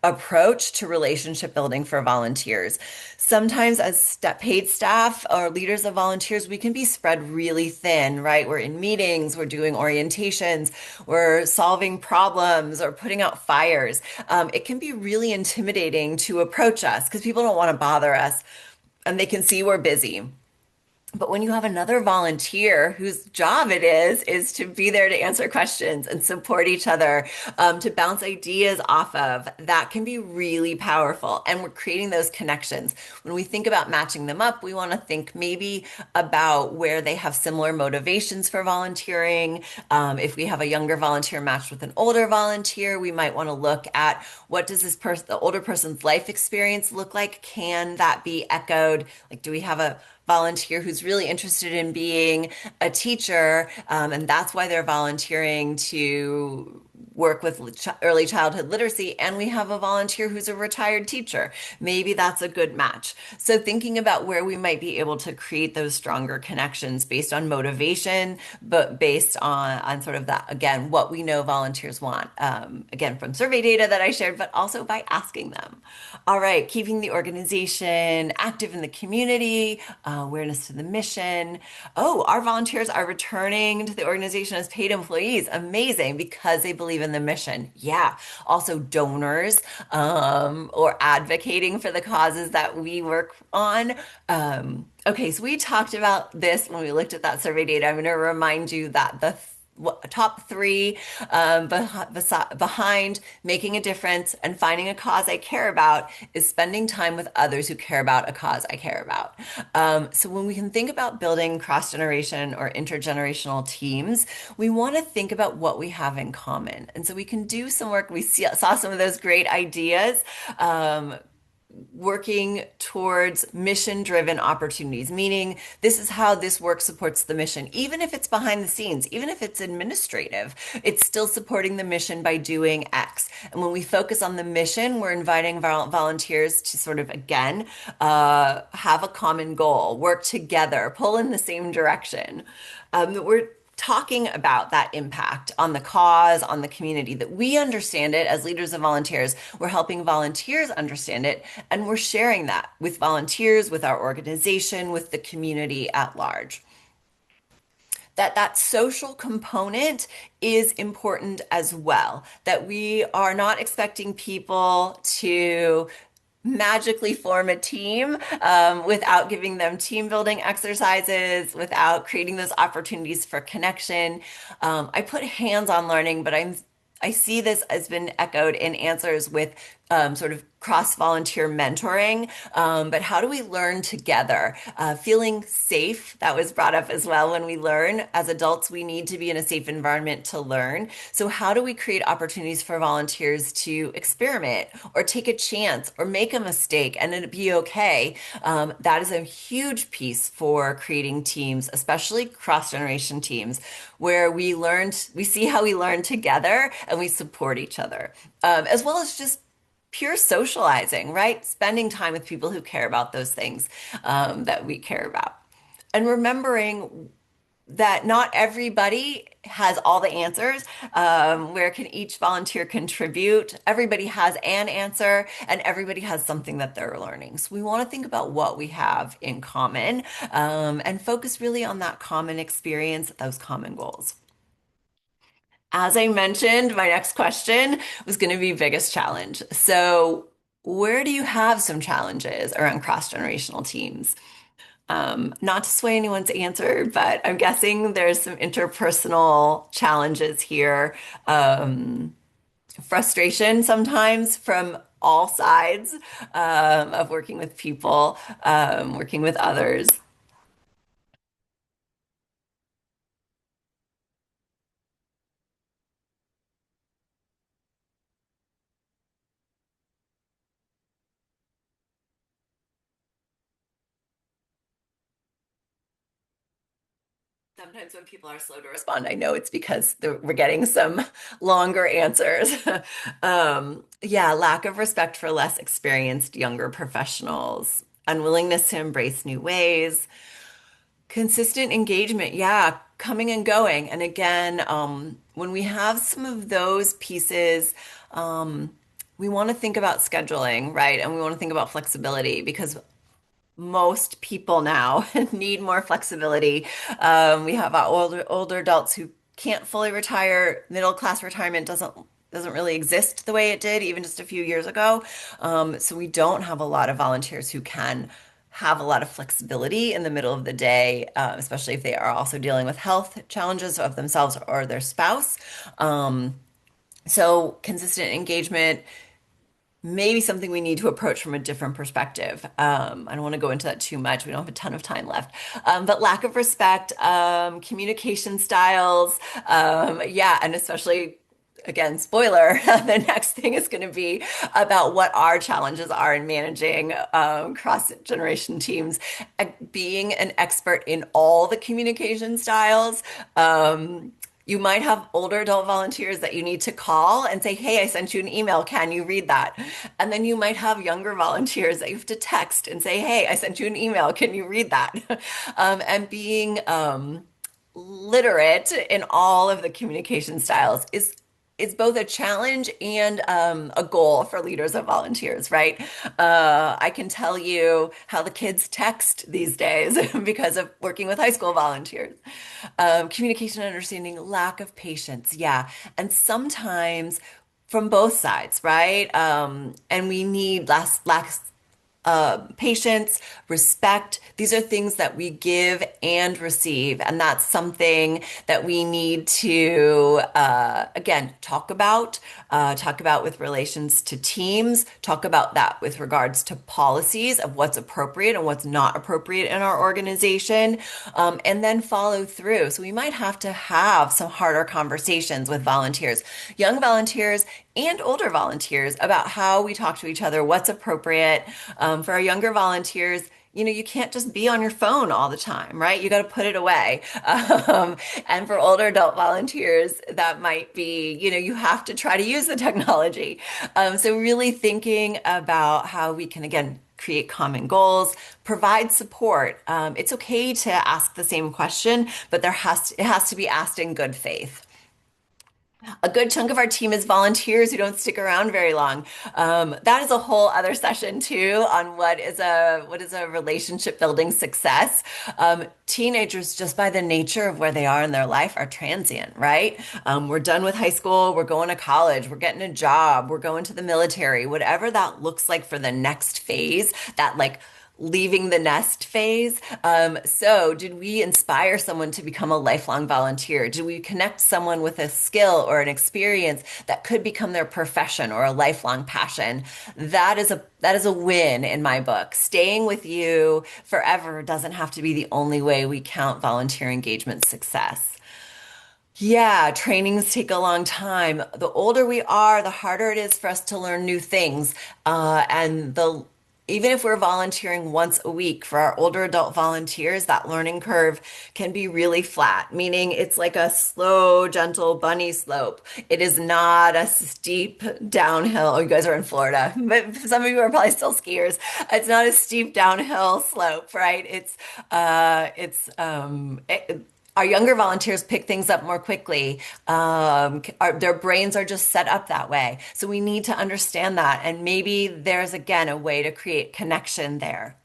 approach to relationship building for volunteers. Sometimes, as paid staff or leaders of volunteers, we can be spread really thin, right? We're in meetings, we're doing orientations, we're solving problems or putting out fires. It can be really intimidating to approach us because people don't want to bother us and they can see we're busy. But when you have another volunteer whose job it is to be there to answer questions and support each other, to bounce ideas off of, that can be really powerful. And we're creating those connections. When we think about matching them up, we want to think maybe about where they have similar motivations for volunteering. If we have a younger volunteer matched with an older volunteer, we might want to look at what does this person, the older person's life experience look like? Can that be echoed? Like, do we have a volunteer who's really interested in being a teacher, and that's why they're volunteering to work with early childhood literacy, and we have a volunteer who's a retired teacher. Maybe that's a good match. So thinking about where we might be able to create those stronger connections based on motivation, but based on sort of that, again, what we know volunteers want. Again, from survey data that I shared, but also by asking them. All right, keeping the organization active in the community, awareness to the mission. Oh, our volunteers are returning to the organization as paid employees. Amazing, because they believe in the mission. Yeah. Also, donors or advocating for the causes that we work on. Okay, so we talked about this when we looked at that survey data. I'm going to remind you that the top three behind making a difference and finding a cause I care about is spending time with others who care about a cause I care about. So when we can think about building cross-generation or intergenerational teams, we want to think about what we have in common. And so we can do some work. Saw some of those great ideas. Working towards mission-driven opportunities, meaning this is how this work supports the mission. Even if it's behind the scenes, even if it's administrative, it's still supporting the mission by doing X. And when we focus on the mission, we're inviting volunteers to sort of, again, have a common goal, work together, pull in the same direction. We're talking about that impact on the cause, on the community, that we understand it as leaders of volunteers. We're helping volunteers understand it, and we're sharing that with volunteers, with our organization, with the community at large. That social component is important as well, that we are not expecting people to magically form a team without giving them team building exercises, without creating those opportunities for connection. I put hands-on learning, but I see this has been echoed in answers with sort of cross-volunteer mentoring. But how do we learn together? Feeling safe, that was brought up as well when we learn. As adults, we need to be in a safe environment to learn. So how do we create opportunities for volunteers to experiment or take a chance or make a mistake and it be okay? That is a huge piece for creating teams, especially cross-generation teams, where we see how we learn together and we support each other, as well as just pure socializing, right? Spending time with people who care about those things that we care about. And remembering that not everybody has all the answers. Where can each volunteer contribute? Everybody has an answer and everybody has something that they're learning. So we want to think about what we have in common and focus really on that common experience, those common goals. As I mentioned, my next question was going to be biggest challenge. So, where do you have some challenges around cross-generational teams? Not to sway anyone's answer, but I'm guessing there's some interpersonal challenges here. Frustration sometimes from all sides of working with people, working with others. Sometimes when people are slow to respond, I know it's because we're getting some longer answers. Yeah, lack of respect for less experienced younger professionals, unwillingness to embrace new ways, consistent engagement. Yeah, coming and going. And again, when we have some of those pieces, we want to think about scheduling, right? And we want to think about flexibility because most people now need more flexibility. We have our older adults who can't fully retire. Middle class retirement doesn't really exist the way it did even just a few years ago. So we don't have a lot of volunteers who can have a lot of flexibility in the middle of the day, especially if they are also dealing with health challenges of themselves or their spouse. So consistent engagement maybe something we need to approach from a different perspective. I don't want to go into that too much. We don't have a ton of time left. But lack of respect, communication styles, yeah, and especially, again, spoiler, the next thing is going to be about what our challenges are in managing cross-generation teams. Being an expert in all the communication styles, you might have older adult volunteers that you need to call and say, "Hey, I sent you an email. Can you read that?" And then you might have younger volunteers that you have to text and say, "Hey, I sent you an email. Can you read that?" And being literate in all of the communication styles is both a challenge and a goal for leaders of volunteers, right? I can tell you how the kids text these days because of working with high school volunteers. Communication and understanding, lack of patience, yeah. And sometimes from both sides, right? And we need less lack patience, respect. These are things that we give and receive. And that's something that we need to, again, talk about with relations to teams, talk about that with regards to policies of what's appropriate and what's not appropriate in our organization, and then follow through. So we might have to have some harder conversations with volunteers, young volunteers and older volunteers about how we talk to each other, what's appropriate. For our younger volunteers, you can't just be on your phone all the time, right? You got to put it away. And for older adult volunteers, that might be, you have to try to use the technology. So really thinking about how we can, again, create common goals, provide support. It's okay to ask the same question, but it has to be asked in good faith. A good chunk of our team is volunteers who don't stick around very long. That is a whole other session too on what is a relationship building success. Teenagers, just by the nature of where they are in their life, are transient, right? We're done with high school, we're going to college, we're getting a job, we're going to the military, whatever that looks like for the next phase, that like leaving the nest phase. So did we inspire someone to become a lifelong volunteer? Did we connect someone with a skill or an experience that could become their profession or a lifelong passion? That is a win in my book. Staying with you forever doesn't have to be the only way we count volunteer engagement success. Yeah, trainings take a long time. The older we are, the harder it is for us to learn new things. And the even if we're volunteering once a week for our older adult volunteers, that learning curve can be really flat, meaning it's like a slow, gentle bunny slope. It is not a steep downhill. Oh, you guys are in Florida, but some of you are probably still skiers. It's not a steep downhill slope, right? Our younger volunteers pick things up more quickly. Their brains are just set up that way. So we need to understand that. And maybe there's, again, a way to create connection there.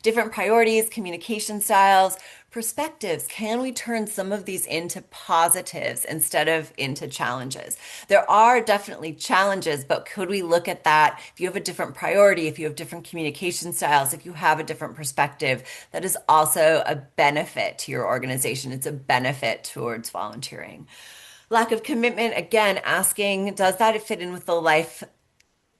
Different priorities, communication styles, perspectives. Can we turn some of these into positives instead of into challenges? There are definitely challenges, but could we look at that? If you have a different priority, if you have different communication styles, if you have a different perspective, that is also a benefit to your organization. It's a benefit towards volunteering. Lack of commitment, again, asking, does that fit in with the life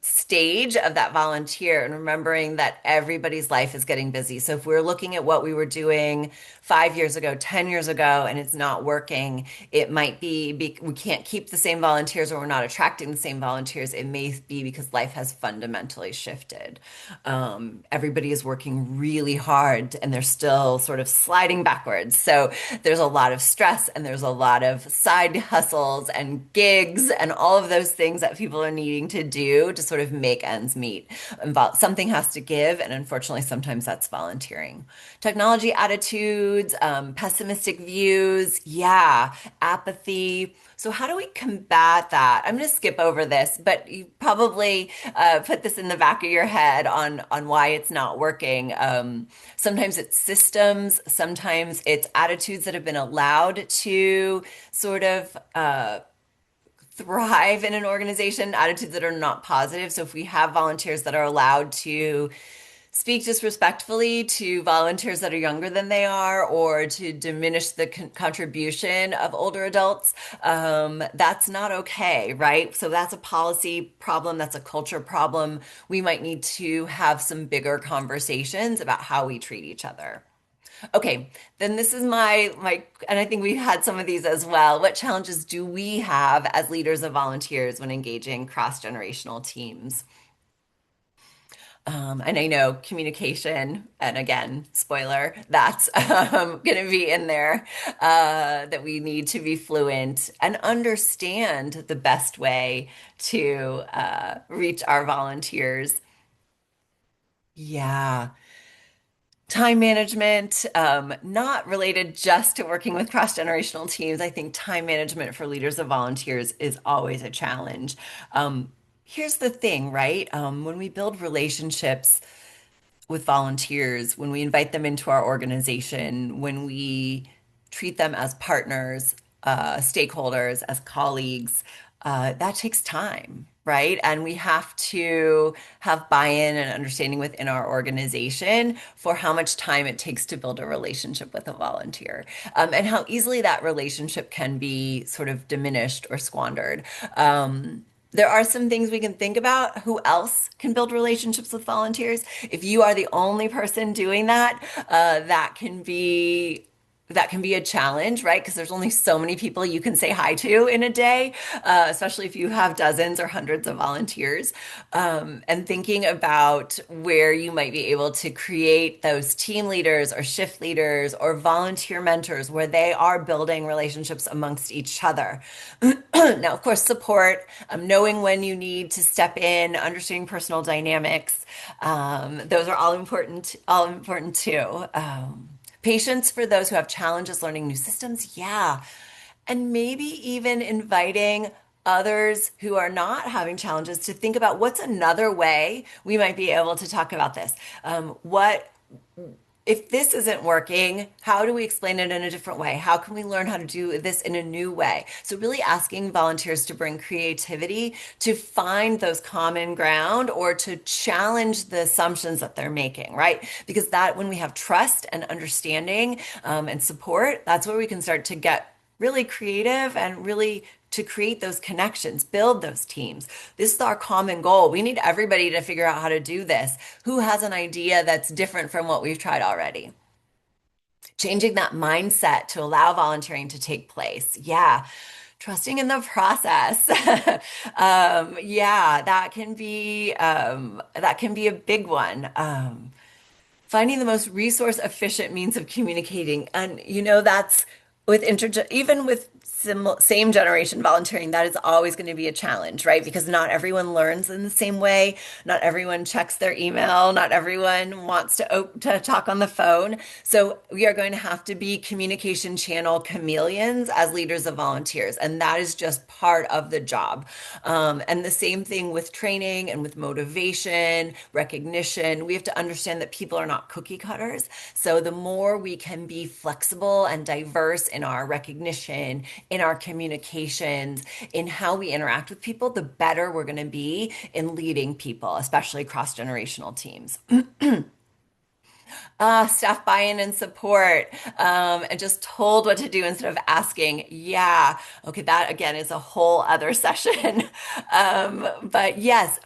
stage of that volunteer and remembering that everybody's life is getting busy. So if we're looking at what we were doing 5 years ago, 10 years ago, and it's not working, it might be we can't keep the same volunteers or we're not attracting the same volunteers. It may be because life has fundamentally shifted. Everybody is working really hard and they're still sort of sliding backwards. So there's a lot of stress and there's a lot of side hustles and gigs and all of those things that people are needing to do to sort of make ends meet. Something has to give, and unfortunately, sometimes that's volunteering. Technology attitudes, pessimistic views, yeah, apathy. So how do we combat that? I'm going to skip over this, but you probably put this in the back of your head on why it's not working. Sometimes it's systems, sometimes it's attitudes that have been allowed to sort of thrive in an organization, attitudes that are not positive. So if we have volunteers that are allowed to speak disrespectfully to volunteers that are younger than they are or to diminish the contribution of older adults, that's not okay, right? So that's a policy problem, that's a culture problem. We might need to have some bigger conversations about how we treat each other. Okay, then this is my and I think we had some of these as well. What challenges do we have as leaders of volunteers when engaging cross-generational teams? And I know communication, and again, spoiler, that's going to be in there, that we need to be fluent and understand the best way to reach our volunteers. Yeah. Time management, not related just to working with cross-generational teams. I think time management for leaders of volunteers is always a challenge. Here's the thing, right? When we build relationships with volunteers, when we invite them into our organization, when we treat them as partners, stakeholders, as colleagues, that takes time, right? And we have to have buy-in and understanding within our organization for how much time it takes to build a relationship with a volunteer, and how easily that relationship can be sort of diminished or squandered. There are some things we can think about. Who else can build relationships with volunteers? If you are the only person doing that, that can be a challenge, right? Because there's only so many people you can say hi to in a day, especially if you have dozens or hundreds of volunteers. And thinking about where you might be able to create those team leaders or shift leaders or volunteer mentors where they are building relationships amongst each other. Now, of course, support, knowing when you need to step in, understanding personal dynamics, those are all important too. Patience for those who have challenges learning new systems, yeah. And maybe even inviting others who are not having challenges to think about what's another way we might be able to talk about this. What if this isn't working, how do we explain it in a different way? How can we learn how to do this in a new way? So really asking volunteers to bring creativity to find those common ground or to challenge the assumptions that they're making, right? Because that when we have trust and understanding, and support, that's where we can start to get really creative and really to create those connections, build those teams. This is our common goal. We need everybody to figure out how to do this. Who has an idea that's different from what we've tried already? Changing that mindset to allow volunteering to take place. Yeah. Trusting in the process. Yeah, that can be a big one. Finding the most resource efficient means of communicating. And that's with even with same generation volunteering, that is always going to be a challenge, right? Because not everyone learns in the same way. Not everyone checks their email. Not everyone wants to talk on the phone. So we are going to have to be communication channel chameleons as leaders of volunteers. And that is just part of the job. And the same thing with training and with motivation, recognition. We have to understand that people are not cookie cutters. So the more we can be flexible and diverse in our recognition, in our communications, in how we interact with people, the better we're going to be in leading people, especially cross-generational teams. Staff buy-in and support, and just told what to do instead of asking. Yeah, okay, that again is a whole other session. But yes,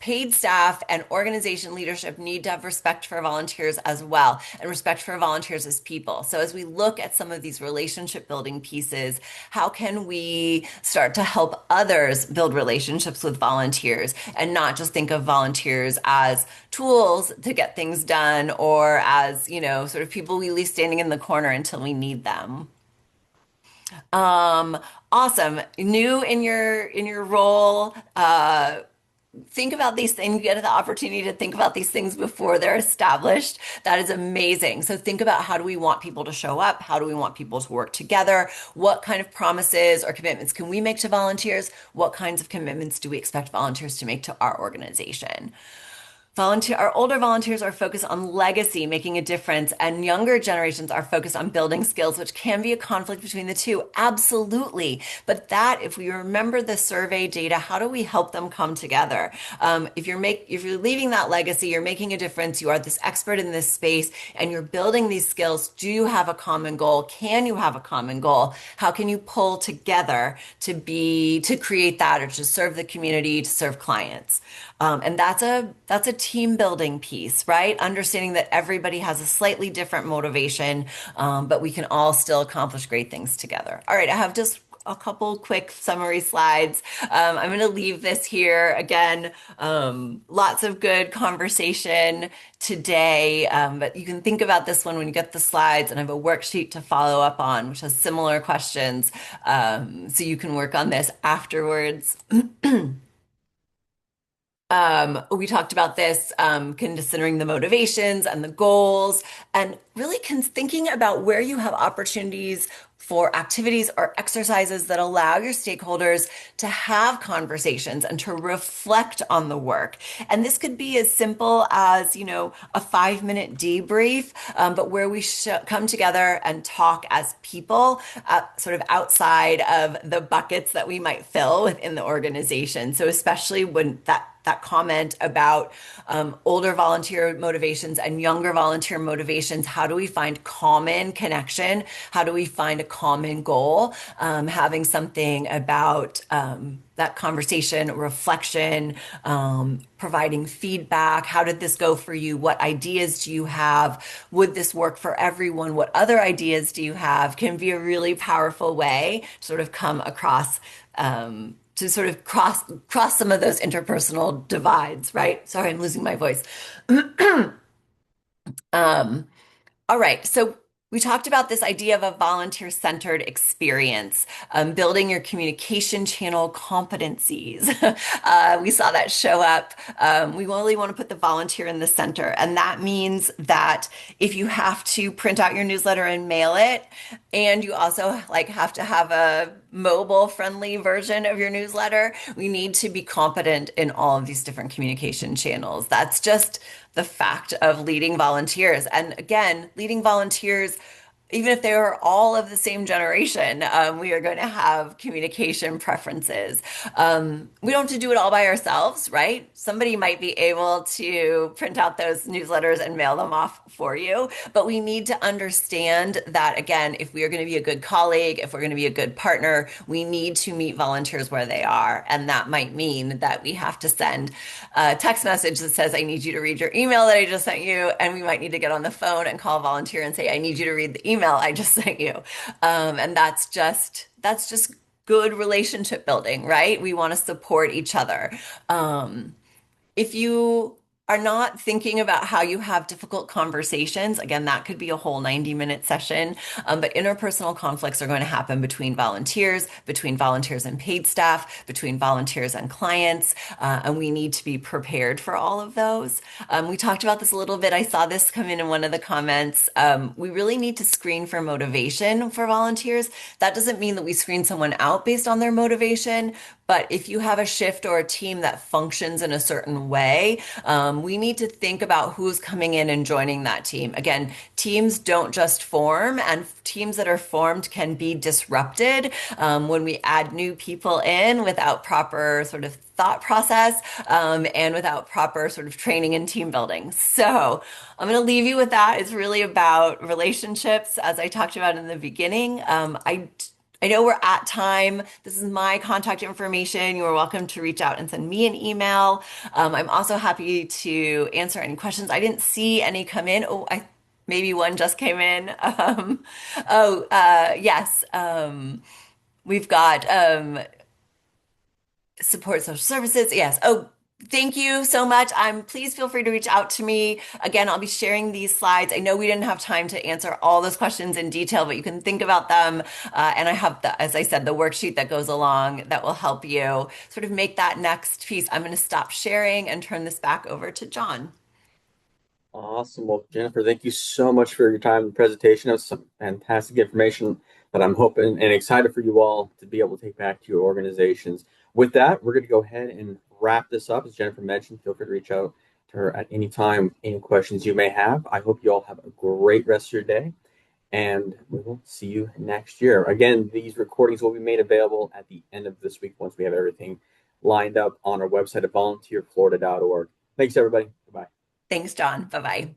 paid staff and organization leadership need to have respect for volunteers as well, and respect for volunteers as people. So as we look at some of these relationship building pieces, how can we start to help others build relationships with volunteers and not just think of volunteers as tools to get things done, or as, sort of people we leave standing in the corner until we need them. Um, awesome. New in your role. Think about these things. You get the opportunity to think about these things before they're established. That is amazing. So think about, how do we want people to show up? How do we want people to work together? What kind of promises or commitments can we make to volunteers? What kinds of commitments do we expect volunteers to make to our organization? Our older volunteers are focused on legacy, making a difference, and younger generations are focused on building skills, which can be a conflict between the two. Absolutely. But if we remember the survey data, how do we help them come together? If you're leaving that legacy, you're making a difference, you are this expert in this space, and you're building these skills. Do you have a common goal? Can you have a common goal? How can you pull together to create that, or to serve the community, to serve clients? And that's a team building piece, right? Understanding that everybody has a slightly different motivation, but we can all still accomplish great things together. All right, I have just a couple quick summary slides. I'm going to leave this here again. Lots of good conversation today, but you can think about this one when you get the slides, and I have a worksheet to follow up on, which has similar questions, so you can work on this afterwards. We talked about this, considering the motivations and the goals, and really thinking about where you have opportunities for activities or exercises that allow your stakeholders to have conversations and to reflect on the work. And this could be as simple as, a 5-minute debrief, but where we come together and talk as people, sort of outside of the buckets that we might fill within the organization. So especially when that comment about older volunteer motivations and younger volunteer motivations, how do we find common connection? How do we find a common goal? Having something about that conversation, reflection, providing feedback. How did this go for you? What ideas do you have? Would this work for everyone? What other ideas do you have? Can be a really powerful way to sort of come across, to sort of cross some of those interpersonal divides, right? Sorry, I'm losing my voice. All right, so we talked about this idea of a volunteer-centered experience, building your communication channel competencies. We saw that show up. We really want to put the volunteer in the center, and that means that if you have to print out your newsletter and mail it, and you also have to have a mobile-friendly version of your newsletter, we need to be competent in all of these different communication channels. That's just the fact of leading volunteers. And again, leading volunteers, even if they are all of the same generation, we are going to have communication preferences. We don't have to do it all by ourselves, right? Somebody might be able to print out those newsletters and mail them off for you. But we need to understand that, again, if we are going to be a good colleague, if we're going to be a good partner, we need to meet volunteers where they are. And that might mean that we have to send a text message that says, I need you to read your email that I just sent you. And we might need to get on the phone and call a volunteer and say, I need you to read the email I just sent you. And that's just good relationship building, right? We want to support each other. If you are not thinking about how you have difficult conversations, again, that could be a whole 90-minute session. But interpersonal conflicts are going to happen between volunteers and paid staff, between volunteers and clients, and we need to be prepared for all of those. We talked about this a little bit. I saw this come in one of the comments. We really need to screen for motivation for volunteers. That doesn't mean that we screen someone out based on their motivation, but if you have a shift or a team that functions in a certain way, we need to think about who's coming in and joining that team. Again, teams don't just form, and teams that are formed can be disrupted when we add new people in without proper sort of thought process, and without proper sort of training and team building. So I'm going to leave you with that. It's really about relationships, as I talked about in the beginning. I know we're at time. This is my contact information. You are welcome to reach out and send me an email. I'm also happy to answer any questions. I didn't see any come in. Oh, maybe one just came in. Yes. We've got support social services. Yes. Oh, thank you so much. Please feel free to reach out to me. Again, I'll be sharing these slides. I know we didn't have time to answer all those questions in detail, but you can think about them. And I have as I said, the worksheet that goes along that will help you sort of make that next piece. I'm going to stop sharing and turn this back over to John. Awesome. Well, Jennifer, thank you so much for your time and presentation. That was some fantastic information that I'm hoping and excited for you all to be able to take back to your organizations. With that, we're going to go ahead and wrap this up. As Jennifer mentioned, feel free to reach out to her at any time, any questions you may have. I hope you all have a great rest of your day, and we will see you next year. Again, these recordings will be made available at the end of this week once we have everything lined up on our website at volunteerflorida.org. Thanks, everybody. Goodbye. Thanks, John. Bye bye.